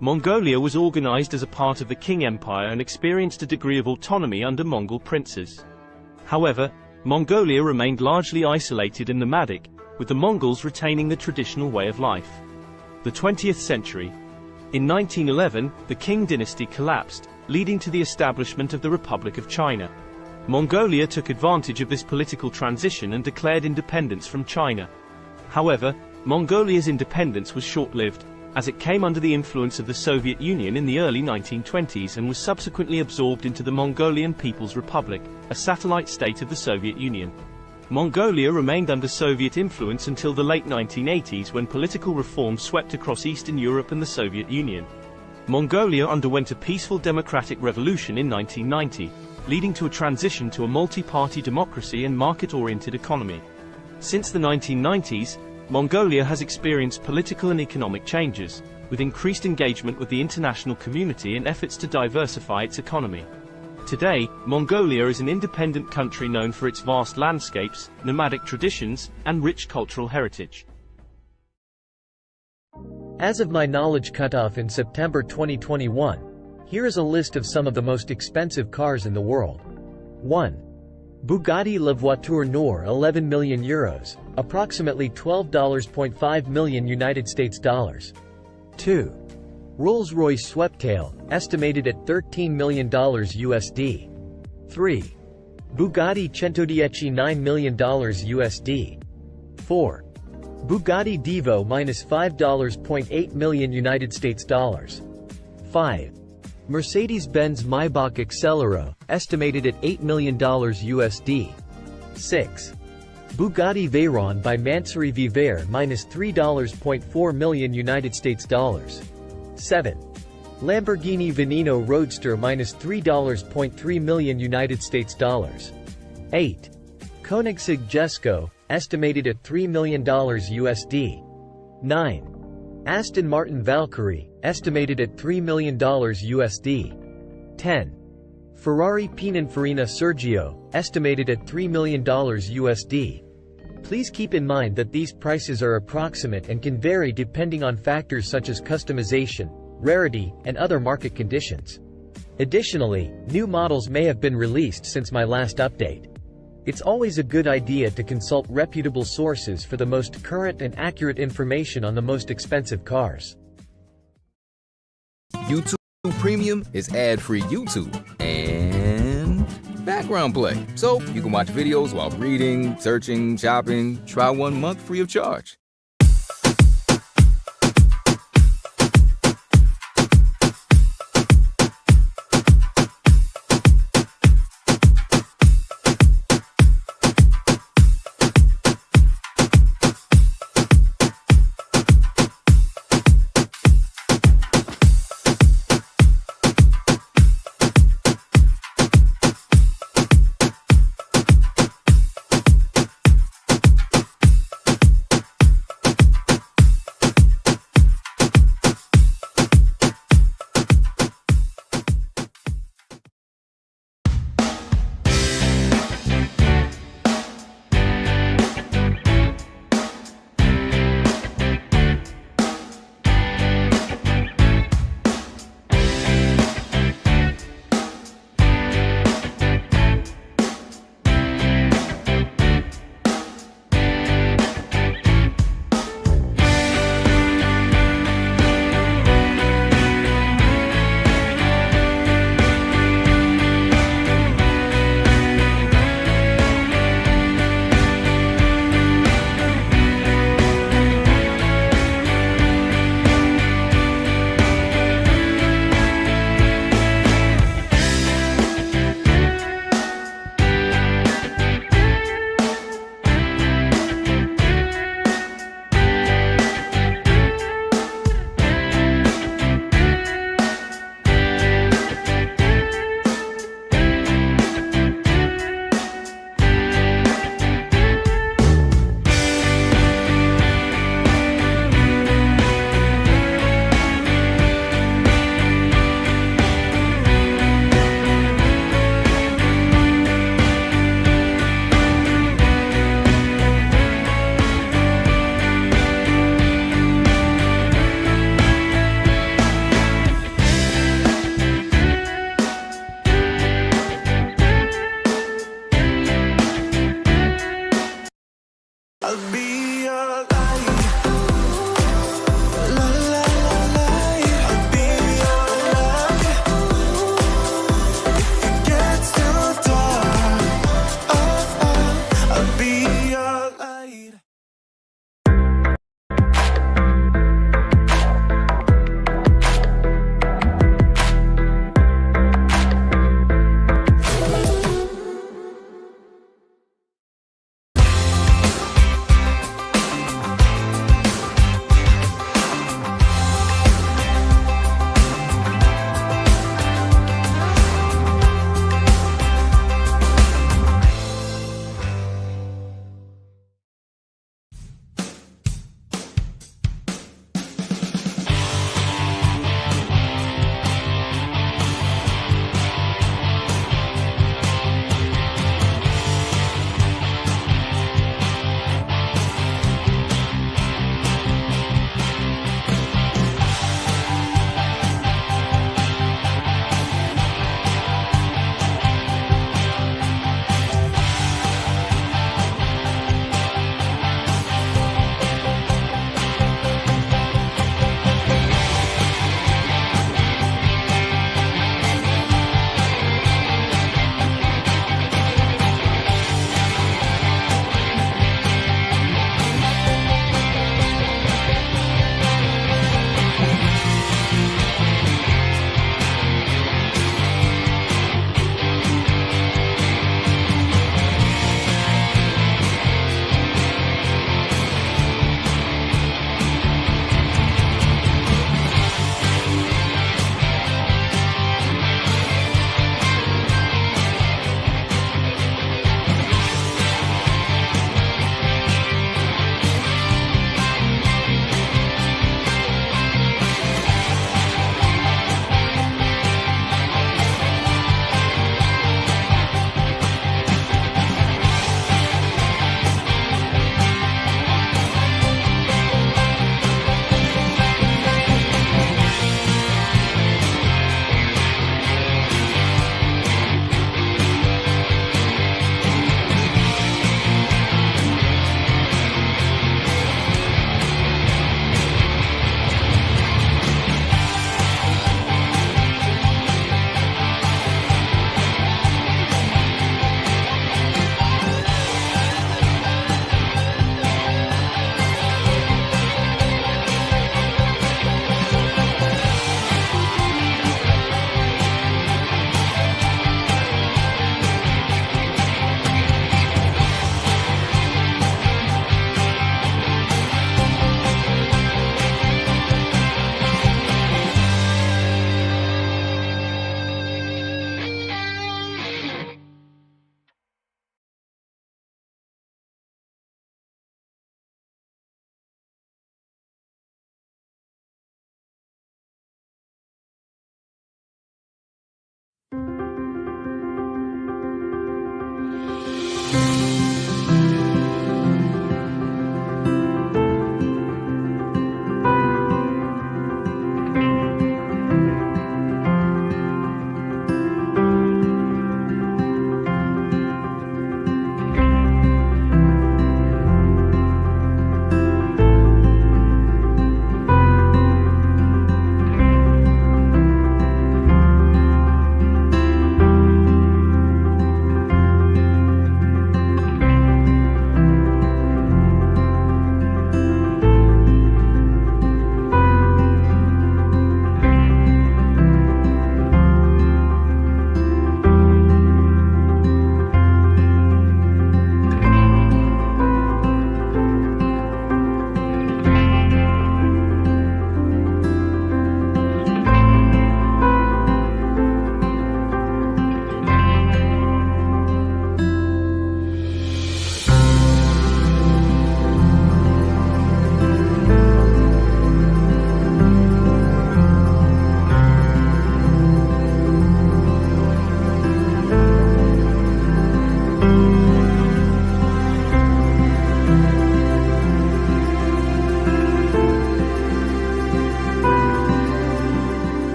Speaker 9: Mongolia was organized as a part of the Qing Empire and experienced a degree of autonomy under Mongol princes. However, Mongolia remained largely isolated and nomadic, with the Mongols retaining the traditional way of life. The 20th century. In 1911, the Qing dynasty collapsed, leading to the establishment of the Republic of China. Mongolia took advantage of this political transition and declared independence from China. However, Mongolia's independence was short-lived, as it came under the influence of the Soviet Union in the early 1920s and was subsequently absorbed into the Mongolian People's Republic, a satellite state of the Soviet Union. Mongolia remained under Soviet influence until the late 1980s when political reform swept across Eastern Europe and the Soviet Union. Mongolia underwent a peaceful democratic revolution in 1990, leading to a transition to a multi-party democracy and market-oriented economy. Since the 1990s, Mongolia has experienced political and economic changes, with increased engagement with the international community and efforts to diversify its economy. Today, Mongolia is an independent country known for its vast landscapes, nomadic traditions, and rich cultural heritage.
Speaker 8: As of my knowledge cutoff in September 2021, here is a list of some of the most expensive cars in the world. 1. Bugatti La Voiture Noire 11 million euros, approximately $12.5 million United States dollars. 2. Rolls-Royce Sweptail, estimated at $13 million USD. 3. Bugatti Centodieci $9 million USD. 4. Bugatti Divo -$5.8 million United States dollars. 5. Mercedes-Benz Maybach Accelero, estimated at $8 million USD. 6. Bugatti Veyron by Mansouri Vivere -$3.4 million United States dollars. 7. Lamborghini Veneno Roadster -$3.3 million United States dollars. 8. Koenigsegg Jesko, estimated at $3 million USD. 9. Aston Martin Valkyrie, estimated at $3 million USD. 10. Ferrari Pininfarina Sergio, estimated at $3 million USD. Please keep in mind that these prices are approximate and can vary depending on factors such as customization, rarity, and other market conditions. Additionally, new models may have been released since my last update. It's always a good idea to consult reputable sources for the most current and accurate information on the most expensive cars.
Speaker 6: YouTube Premium is ad-free YouTube and background play, so you can watch videos while reading, searching, shopping. Try 1 month free of charge.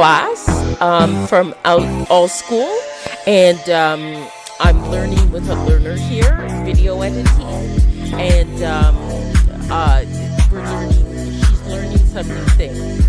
Speaker 10: class from all school, and I'm learning with a learner here, video editing, and she's learning some new things.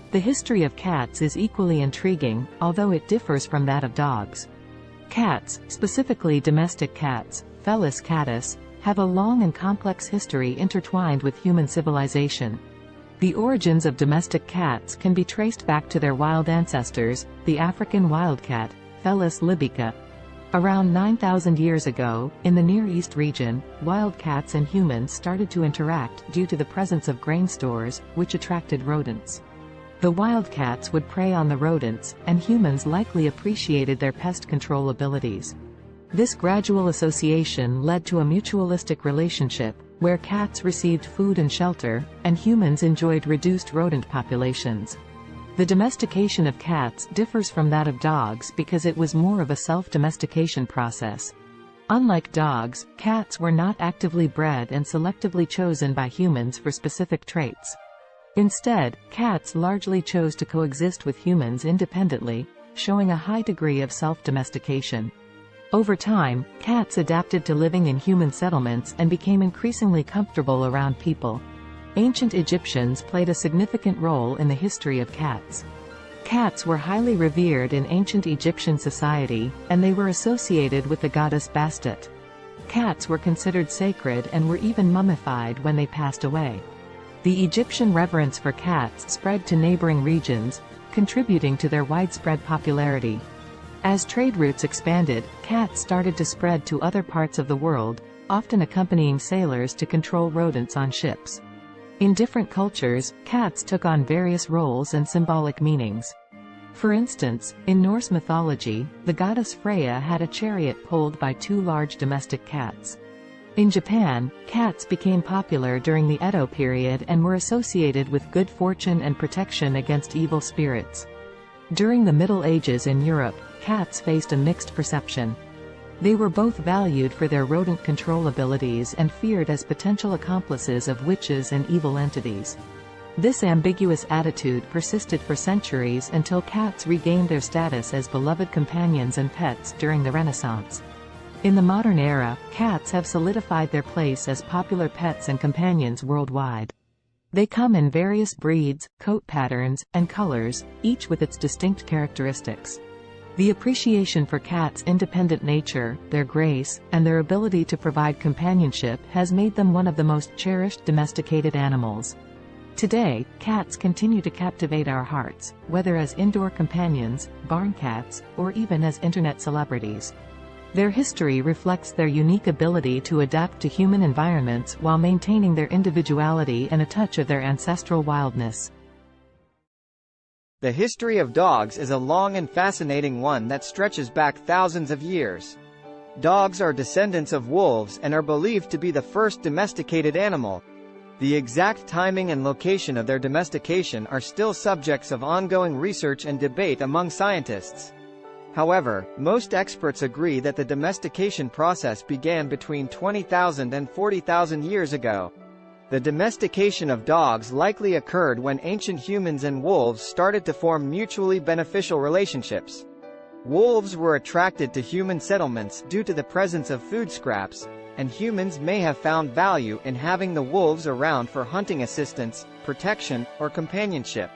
Speaker 2: The history of cats is equally intriguing, although it differs from that of dogs. Cats, specifically domestic cats, Felis catus, have a long and complex history intertwined with human civilization. The origins of domestic cats can be traced back to their wild ancestors, the African wildcat, Felis libica. Around 9,000 years ago, in the Near East region, wild cats and humans started to interact due to the presence of grain stores, which attracted rodents. The wildcats would prey on the rodents, and humans likely appreciated their pest control abilities. This gradual association led to a mutualistic relationship, where cats received food and shelter, and humans enjoyed reduced rodent populations. The domestication of cats differs from that of dogs because it was more of a self-domestication process. Unlike dogs, cats were not actively bred and selectively chosen by humans for specific traits. Instead, cats largely chose to coexist with humans independently, showing a high degree of self-domestication. Over time, cats adapted to living in human settlements and became increasingly comfortable around people. Ancient Egyptians played a significant role in the history of cats. Cats were highly revered in ancient Egyptian society, and they were associated with the goddess Bastet. Cats were considered sacred and were even mummified when they passed away. The Egyptian reverence for cats spread to neighboring regions, contributing to their widespread popularity. As trade routes expanded, cats started to spread to other parts of the world, often accompanying sailors to control rodents on ships. In different cultures, cats took on various roles and symbolic meanings. For instance, in Norse mythology, the goddess Freya had a chariot pulled by two large domestic cats. In Japan, cats became popular during the Edo period and were associated with good fortune and protection against evil spirits. During the Middle Ages in Europe, cats faced a mixed perception. They were both valued for their rodent control abilities and feared as potential accomplices of witches and evil entities. This ambiguous attitude persisted for centuries until cats regained their status as beloved companions and pets during the Renaissance. In the modern era, cats have solidified their place as popular pets and companions worldwide. They come in various breeds, coat patterns, and colors, each with its distinct characteristics. The appreciation for cats' independent nature, their grace, and their ability to provide companionship has made them one of the most cherished domesticated animals. Today, cats continue to captivate our hearts, whether as indoor companions, barn cats, or even as internet celebrities. Their history reflects their unique ability to adapt to human environments while maintaining their individuality and a touch of their ancestral wildness.
Speaker 12: The history of dogs is a long and fascinating one that stretches back thousands of years. Dogs are descendants of wolves and are believed to be the first domesticated animal. The exact timing and location of their domestication are still subjects of ongoing research and debate among scientists. However, most experts agree that the domestication process began between 20,000 and 40,000 years ago. The domestication of dogs likely occurred when ancient humans and wolves started to form mutually beneficial relationships. Wolves were attracted to human settlements due to the presence of food scraps, and humans may have found value in having the wolves around for hunting assistance, protection, or companionship.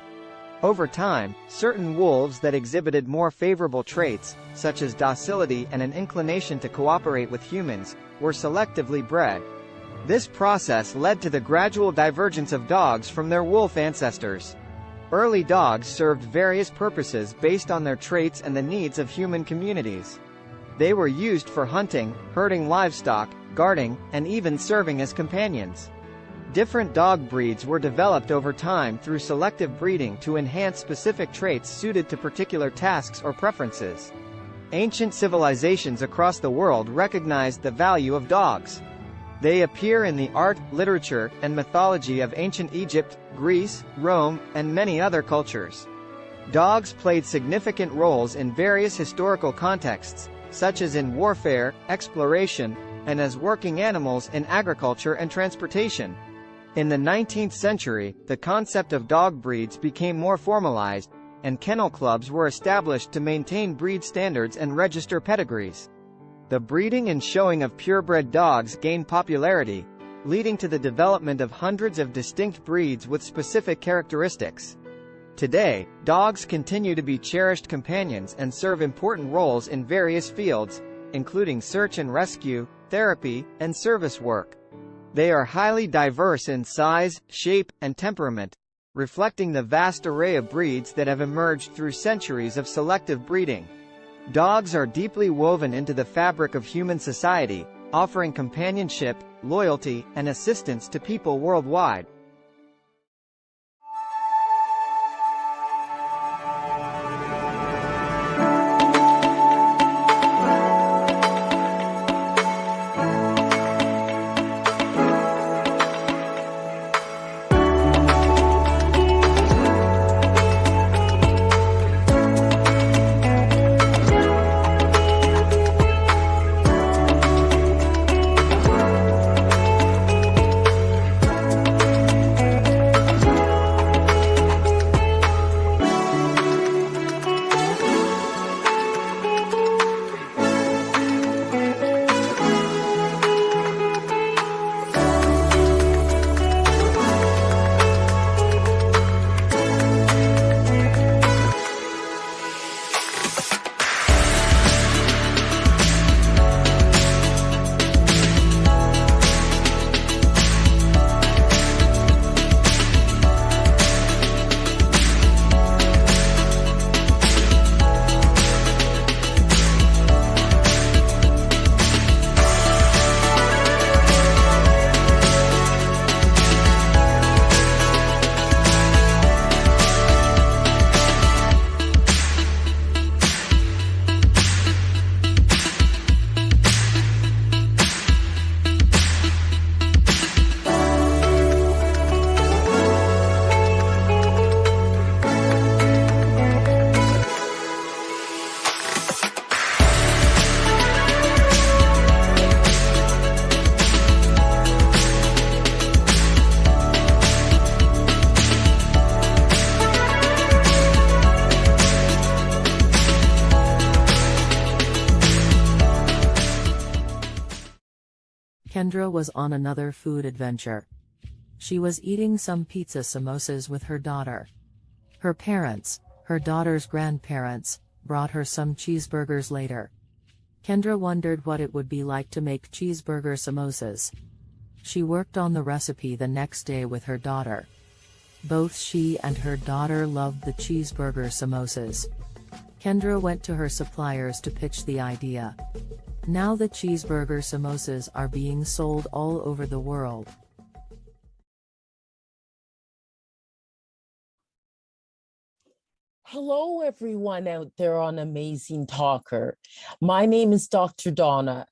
Speaker 12: Over time, certain wolves that exhibited more favorable traits, such as docility and an inclination to cooperate with humans, were selectively bred. This process led to the gradual divergence of dogs from their wolf ancestors. Early dogs served various purposes based on their traits and the needs of human communities. They were used for hunting, herding livestock, guarding, and even serving as companions. Different dog breeds were developed over time through selective breeding to enhance specific traits suited to particular tasks or preferences. Ancient civilizations across the world recognized the value of dogs. They appear in the art, literature, and mythology of ancient Egypt, Greece, Rome, and many other cultures. Dogs played significant roles in various historical contexts, such as in warfare, exploration, and as working animals in agriculture and transportation. In the 19th century, the concept of dog breeds became more formalized, and kennel clubs were established to maintain breed standards and register pedigrees. The breeding and showing of purebred dogs gained popularity, leading to the development of hundreds of distinct breeds with specific characteristics. Today, dogs continue to be cherished companions and serve important roles in various fields, including search and rescue, therapy, and service work. They are highly diverse in size, shape, and temperament, reflecting the vast array of breeds that have emerged through centuries of selective breeding. Dogs are deeply woven into the fabric of human society, offering companionship, loyalty, and assistance to people worldwide.
Speaker 2: Kendra was on another food adventure. She was eating some pizza samosas with her daughter. Her parents, her daughter's grandparents, brought her some cheeseburgers later. Kendra wondered what it would be like to make cheeseburger samosas. She worked on the recipe the next day with her daughter. Both she and her daughter loved the cheeseburger samosas. Kendra went to her suppliers to pitch the idea. Now the cheeseburger samosas are being sold all over the world.
Speaker 10: Hello, everyone out there on Amazing Talker. My name is Dr. Donna,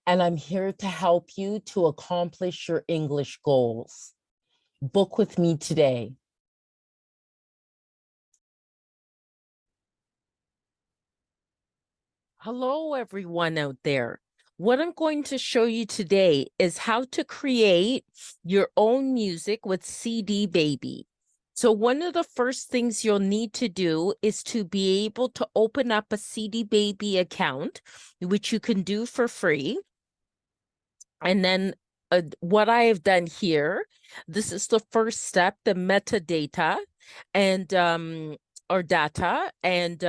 Speaker 10: and I'm here to help you to accomplish your English goals. Book with me today. Hello, everyone out there. What I'm going to show you today is how to create your own music with CD Baby. So one of the first things you'll need to do is to be able to open up a CD Baby account, which you can do for free. And then what I have done here, this is the first step, the metadata and or data. And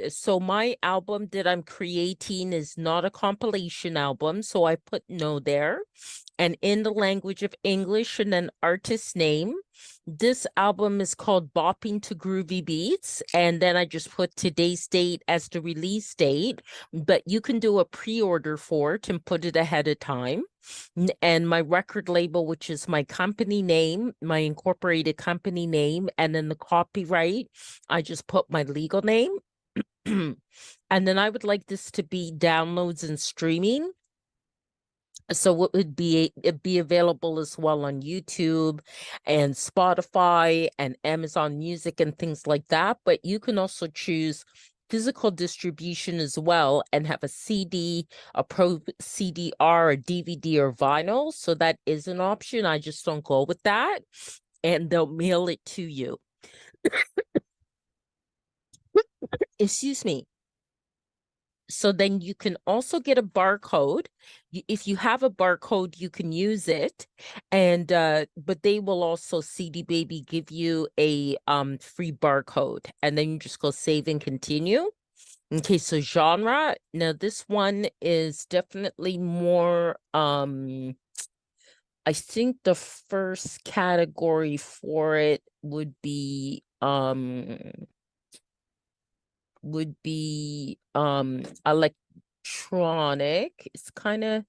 Speaker 10: so my album that I'm creating is not a compilation album. So I put no there. And in the language of English and an artist name. This album is called Bopping to Groovy Beats. And then I just put today's date as the release date. But you can do a pre-order for it and put it ahead of time. And my record label, which is my company name, my incorporated company name, and then the copyright, I just put my legal name. And then I would like this to be downloads and streaming. So it'd be available as well on YouTube and Spotify and Amazon Music and things like that. But you can also choose physical distribution as well and have a CD, a Pro CDR, a DVD, or vinyl. So that is an option. I just don't go with that. And they'll mail it to you. Excuse me. So then you can also get a barcode. If you have a barcode, you can use it. And but they will also CD Baby give you a free barcode. And then you just go save and continue. Okay, so genre. Now this one is definitely more I think the first category for it would be electronic. It's kind of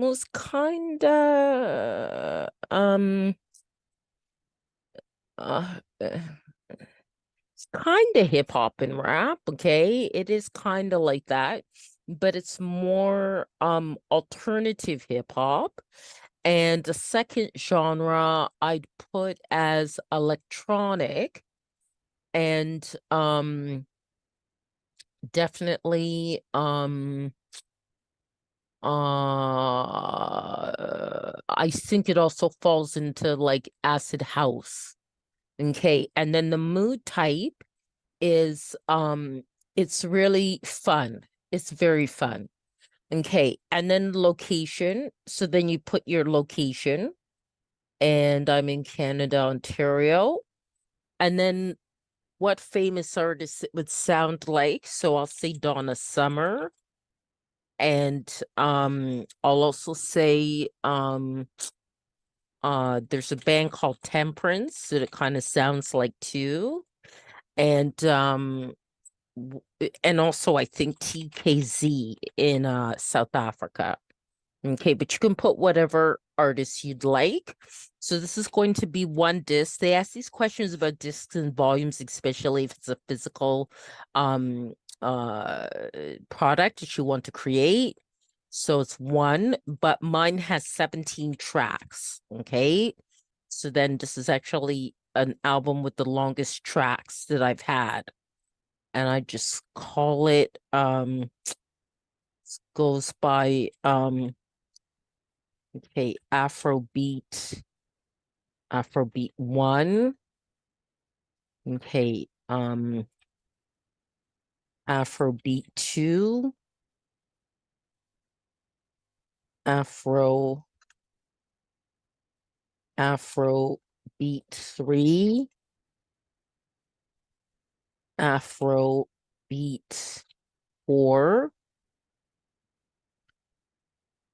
Speaker 10: it's kind of hip hop and rap. Okay, it is kind of like that, but it's more alternative hip hop. And the second genre I'd put as electronic, and definitely I think it also falls into like acid house. Okay, and then the mood type is it's really fun. It's very fun. Okay, and then location. So then you put your location, and I'm in Canada, Ontario. And then what famous artist it would sound like. So I'll say Donna Summer. And I'll also say there's a band called Temperance that it kind of sounds like too. And also I think TKZ in South Africa. Okay, but you can put whatever artist you'd like. So this is going to be one disc. They ask these questions about discs and volumes, especially if it's a physical product that you want to create. So it's one, but mine has 17 tracks. Okay. So then this is actually an album with the longest tracks that I've had. And I just call it goes by okay, Afrobeat 1. Okay, Afrobeat 2. Afrobeat 3. Afrobeat 4.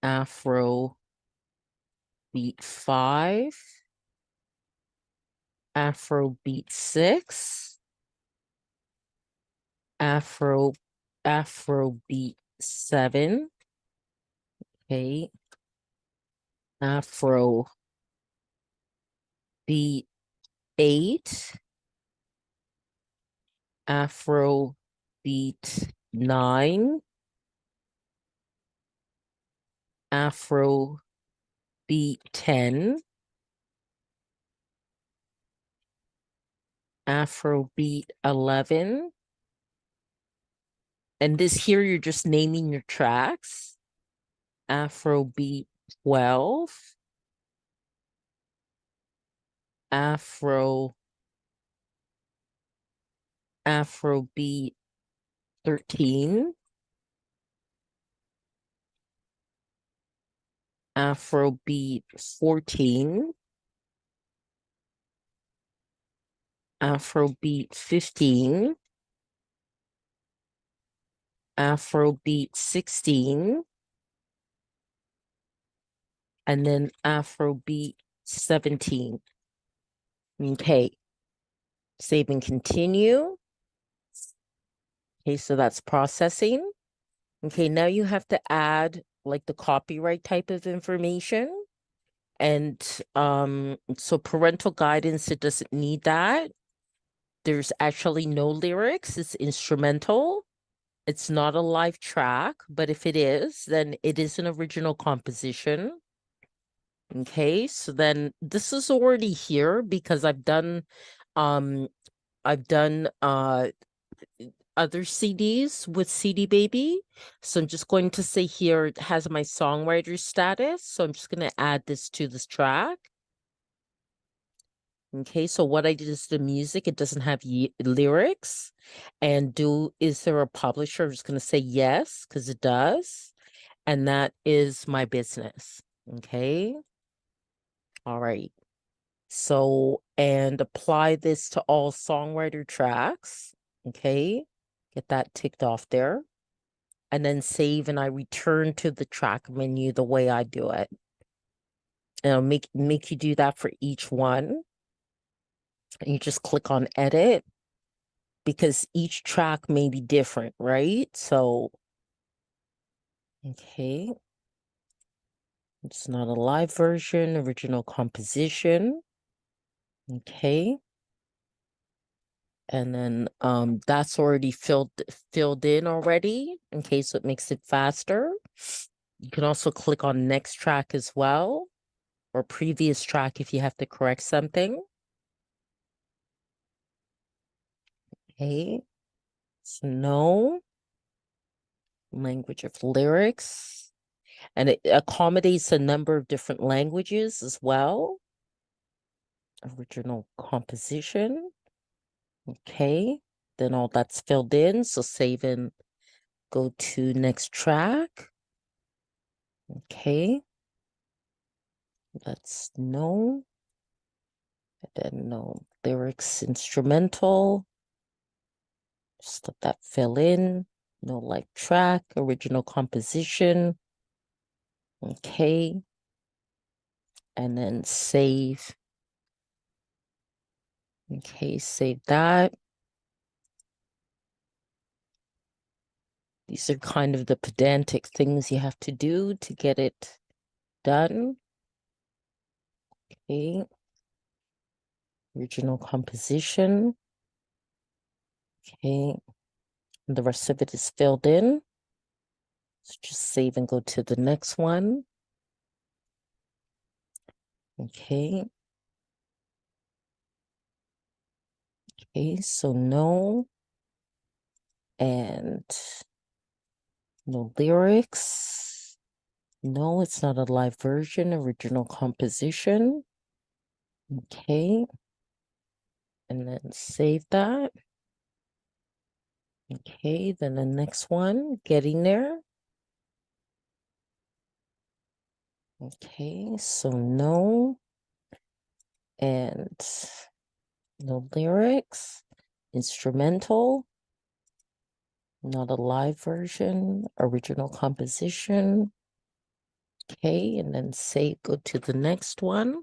Speaker 10: Afrobeat 5. Afrobeat 6. Afrobeat 7. Okay. Afrobeat 8. Afrobeat 9. Afrobeat 10. Afrobeat 11. And this here, you're just naming your tracks. Afrobeat 12, Afrobeat 13, Afrobeat 14, Afrobeat 15, Afrobeat 16, and then Afrobeat 17. Okay, save and continue. Okay, so that's processing. Okay, now you have to add like the copyright type of information. And so parental guidance, it doesn't need that. There's actually no lyrics, it's instrumental. It's not a live track, but if it is, then it is an original composition. Okay, so then this is already here because I've done other CDs with CD Baby. So I'm just going to say here it has my songwriter status. So I'm just going to add this to this track. Okay, so what I did is the music, it doesn't have lyrics. And is there a publisher? I'm just going to say yes, because it does. And that is my business. Okay. All right. So, and apply this to all songwriter tracks. Okay. Get that ticked off there. And then save, and I return to the track menu the way I do it. And I'll make you do that for each one. And you just click on edit because each track may be different, right? So, okay. It's not a live version, original composition. Okay. And then that's already filled in already. Okay, so it makes it faster. You can also click on next track as well, or previous track if you have to correct something. Okay, so no language of lyrics, and it accommodates a number of different languages as well. Original composition. Okay, then all that's filled in, so save and go to next track. Okay, that's no, and then no lyrics, instrumental. Just let that fill in. No live track, original composition. Okay, and then save. Okay, save that. These are kind of the pedantic things you have to do to get it done. Okay. Original composition. Okay. And the rest of it is filled in. So just save and go to the next one. Okay. Okay, so no. And no lyrics. No, it's not a live version, original composition. Okay. And then save that. Okay, then the next one, getting there. Okay, so no. And no lyrics. Instrumental. Not a live version. Original composition. Okay, and then save, go to the next one.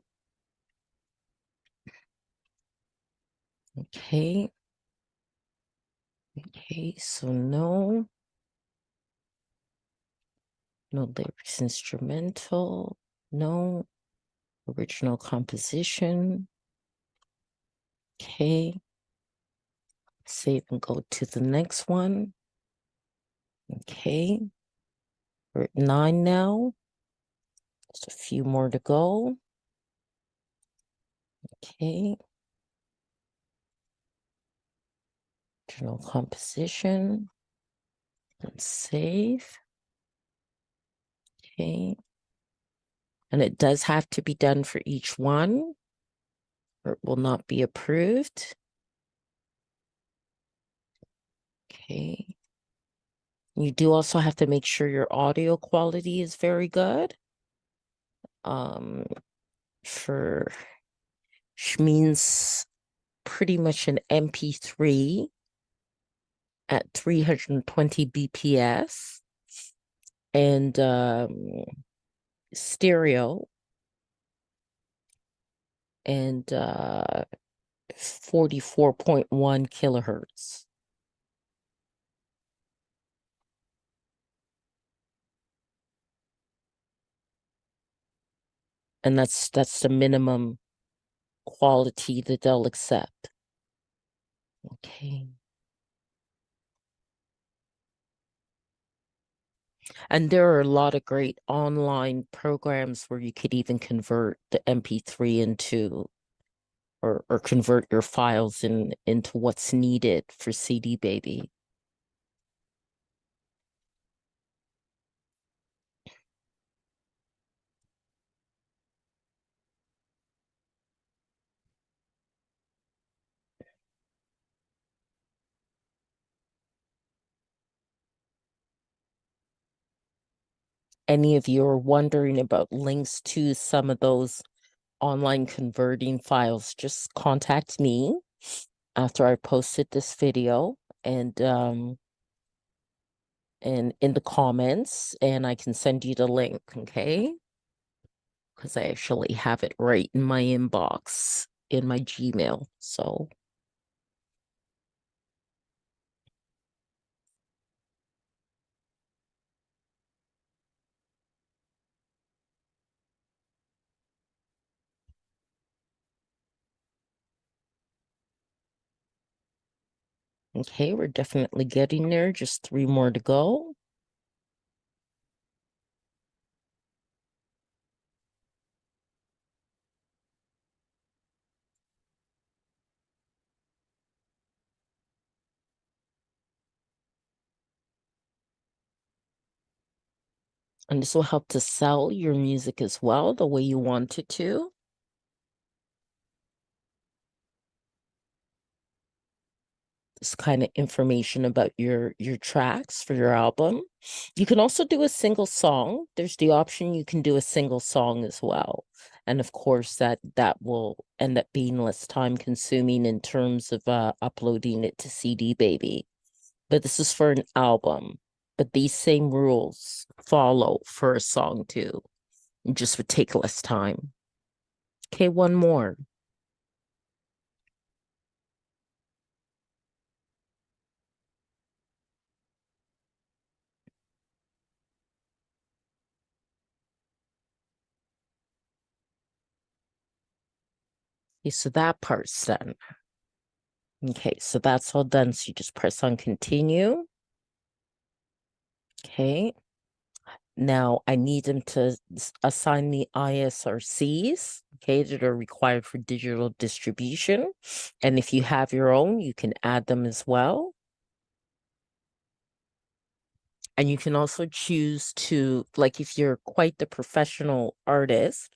Speaker 10: Okay. Okay, so no. No lyrics, instrumental. No. Original composition. Okay. Save and go to the next one. Okay. We're at 9 now. Just a few more to go. Okay. Original composition. And save. Okay. And it does have to be done for each one, or it will not be approved. Okay. You do also have to make sure your audio quality is very good. For which means pretty much an MP3 at 320 BPS and stereo and 44.1 kilohertz. And that's the minimum quality that they'll accept. Okay. And there are a lot of great online programs where you could even convert the MP3 into or convert your files into what's needed for CD Baby. Any of you are wondering about links to some of those online converting files, just contact me after I posted this video and in the comments, and I can send you the link, okay? Because I actually have it right in my inbox in my Gmail. So okay, we're definitely getting there. Just 3 more to go. And this will help to sell your music as well, the way you want it to. This kind of information about your tracks for your album. You can also do a single song. There's the option you can do a single song as well. And of course that will end up being less time consuming in terms of uploading it to CD Baby. But this is for an album. But these same rules follow for a song too. It just would take less time. Okay, one more. Okay, so that part's done. Okay, so that's all done. So you just press on continue. Okay. Now I need them to assign the ISRCs, okay, that are required for digital distribution. And if you have your own, you can add them as well. And you can also choose to, like, if you're quite the professional artist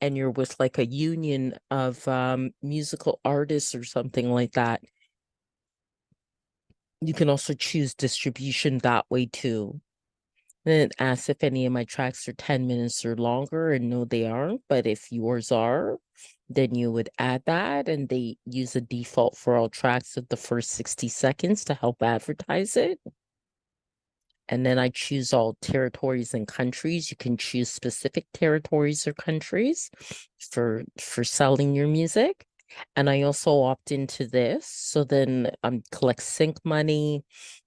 Speaker 10: and you're with like a union of musical artists or something like that, you can also choose distribution that way too. Then it asks if any of my tracks are 10 minutes or longer, and no, they aren't. But if yours are, then you would add that, and they use a default for all tracks of the first 60 seconds to help advertise it. And then I choose all territories and countries. You can choose specific territories or countries for selling your music. And I also opt into this. So then collect sync money,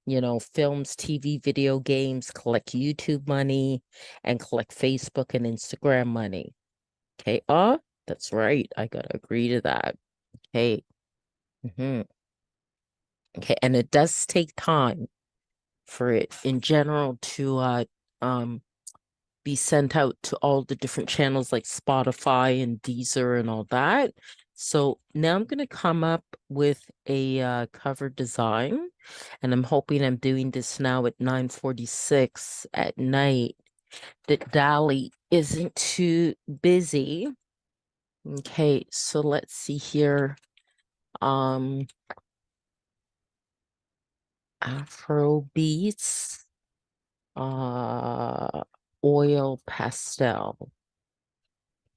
Speaker 10: films, TV, video games, collect YouTube money, and collect Facebook and Instagram money. Okay. That's right. I gotta agree to that. Okay. Okay. And it does take time for it in general to be sent out to all the different channels like Spotify and Deezer and all that. So now I'm going to come up with a cover design, and I'm hoping I'm doing this now at 9:46 at night that Dolly isn't too busy. Okay, so let's see here. Afro beats, oil pastel.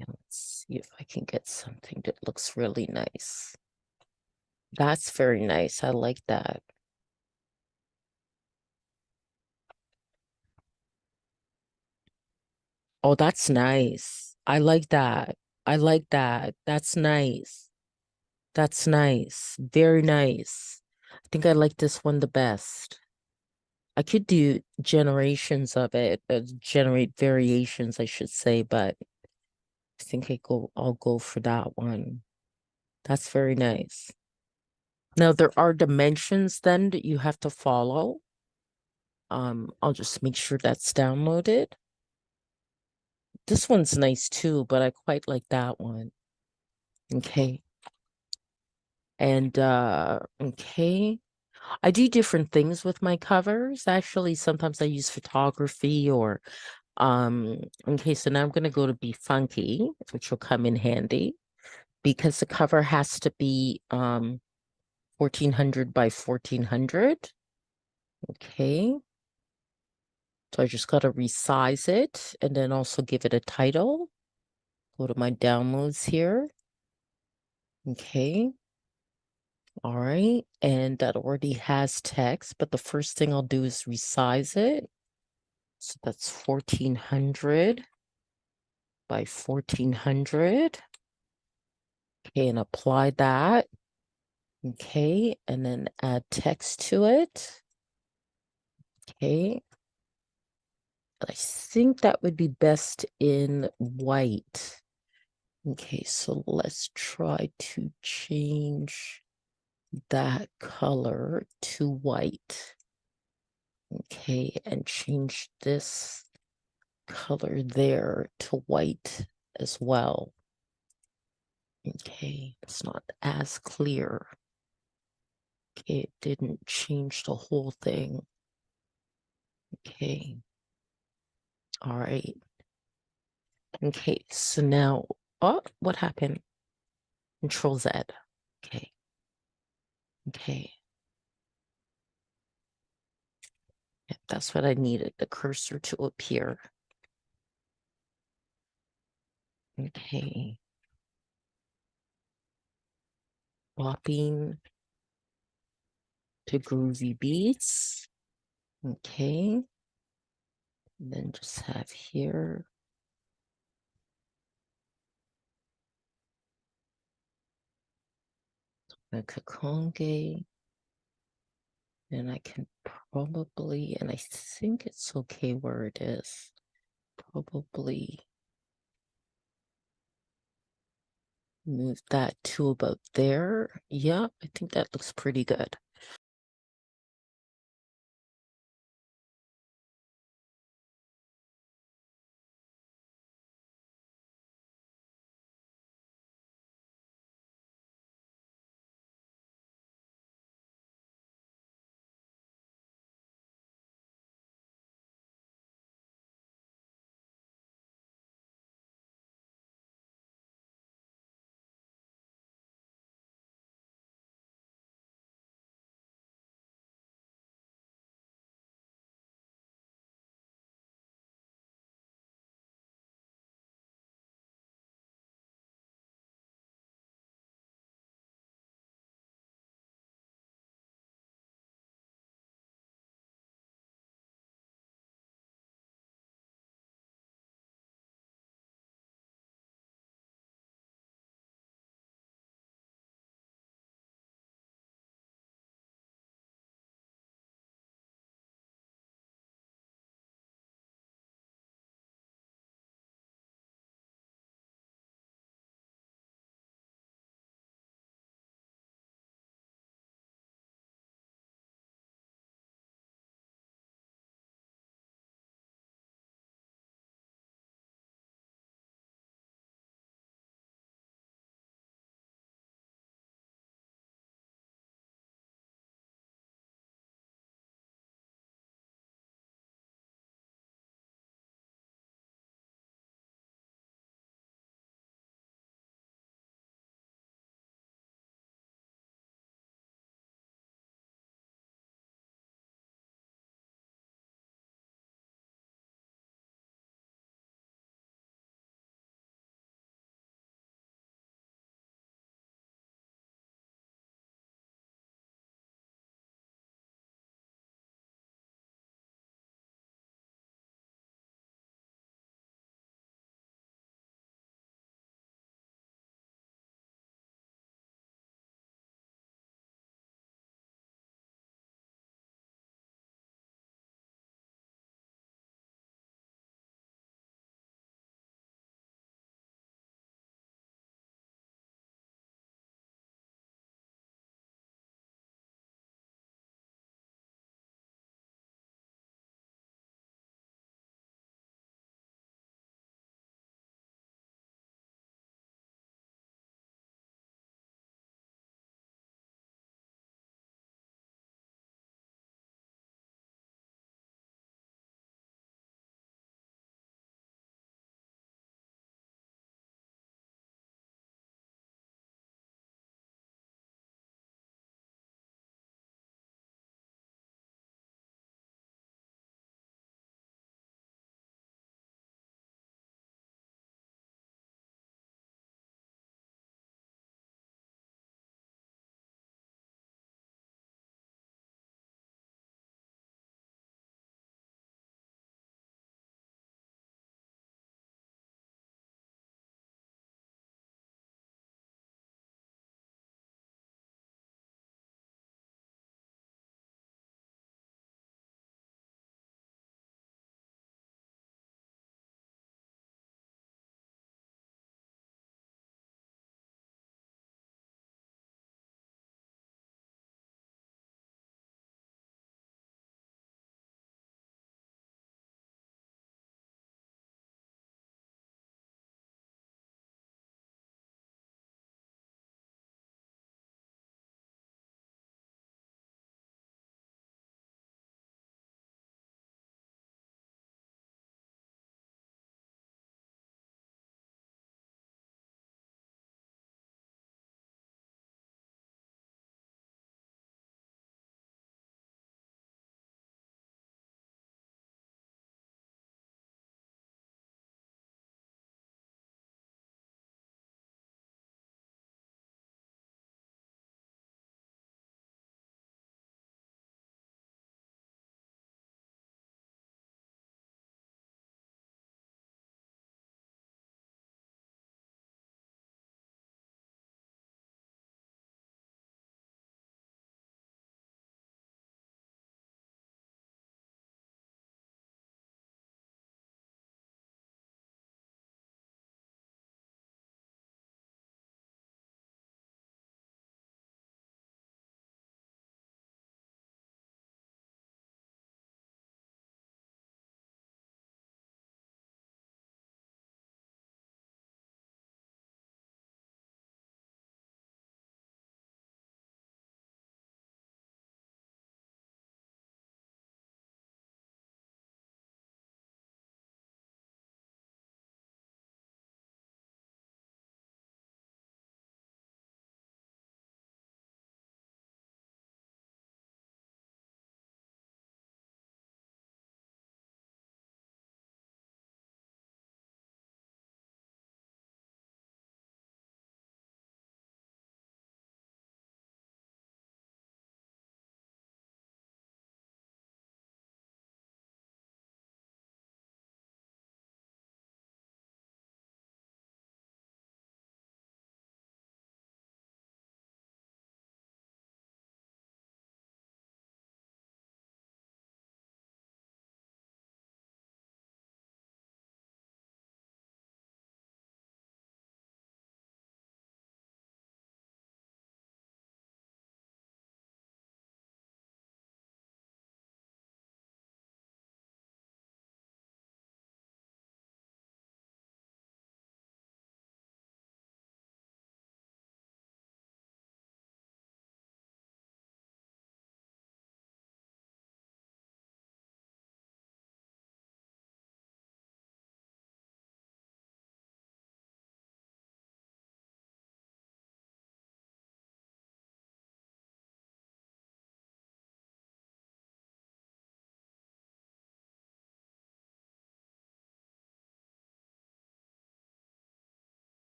Speaker 10: And let's see if I can get something that looks really nice. That's very nice. I like that. Oh, that's nice. I like that. I like that. That's nice. That's nice. Very nice. I think I like this one the best. I could do generations of it, generate variations, I should say, but I think I'll go for that one. That's very nice. Now there are dimensions then that you have to follow. I'll just make sure that's downloaded. This one's nice too, but I quite like that one. Okay. And okay. I do different things with my covers. Actually, sometimes I use photography or okay, so now I'm gonna go to Be Funky, which will come in handy because the cover has to be 1400 by 1400. Okay. So I just got to resize it and then also give it a title. Go to my downloads here. Okay. All right. And that already has text, but the first thing I'll do is resize it. So that's 1400 by 1400. Okay. And apply that. Okay. And then add text to it. Okay. I think that would be best in white. Okay, so let's try to change that color to white. Okay, and change this color there to white as well. Okay, it's not as clear. Okay, it didn't change the whole thing. Okay. All right. Okay, so now, oh, what happened? Control Z. Okay. Okay. Yep, that's what I needed, the cursor to appear. Okay. Bopping to groovy beats. Okay. And then just have here. Donna Kakonge. And I can probably, and I think it's okay where it is. Probably move that to about there. Yeah, I think that looks pretty good.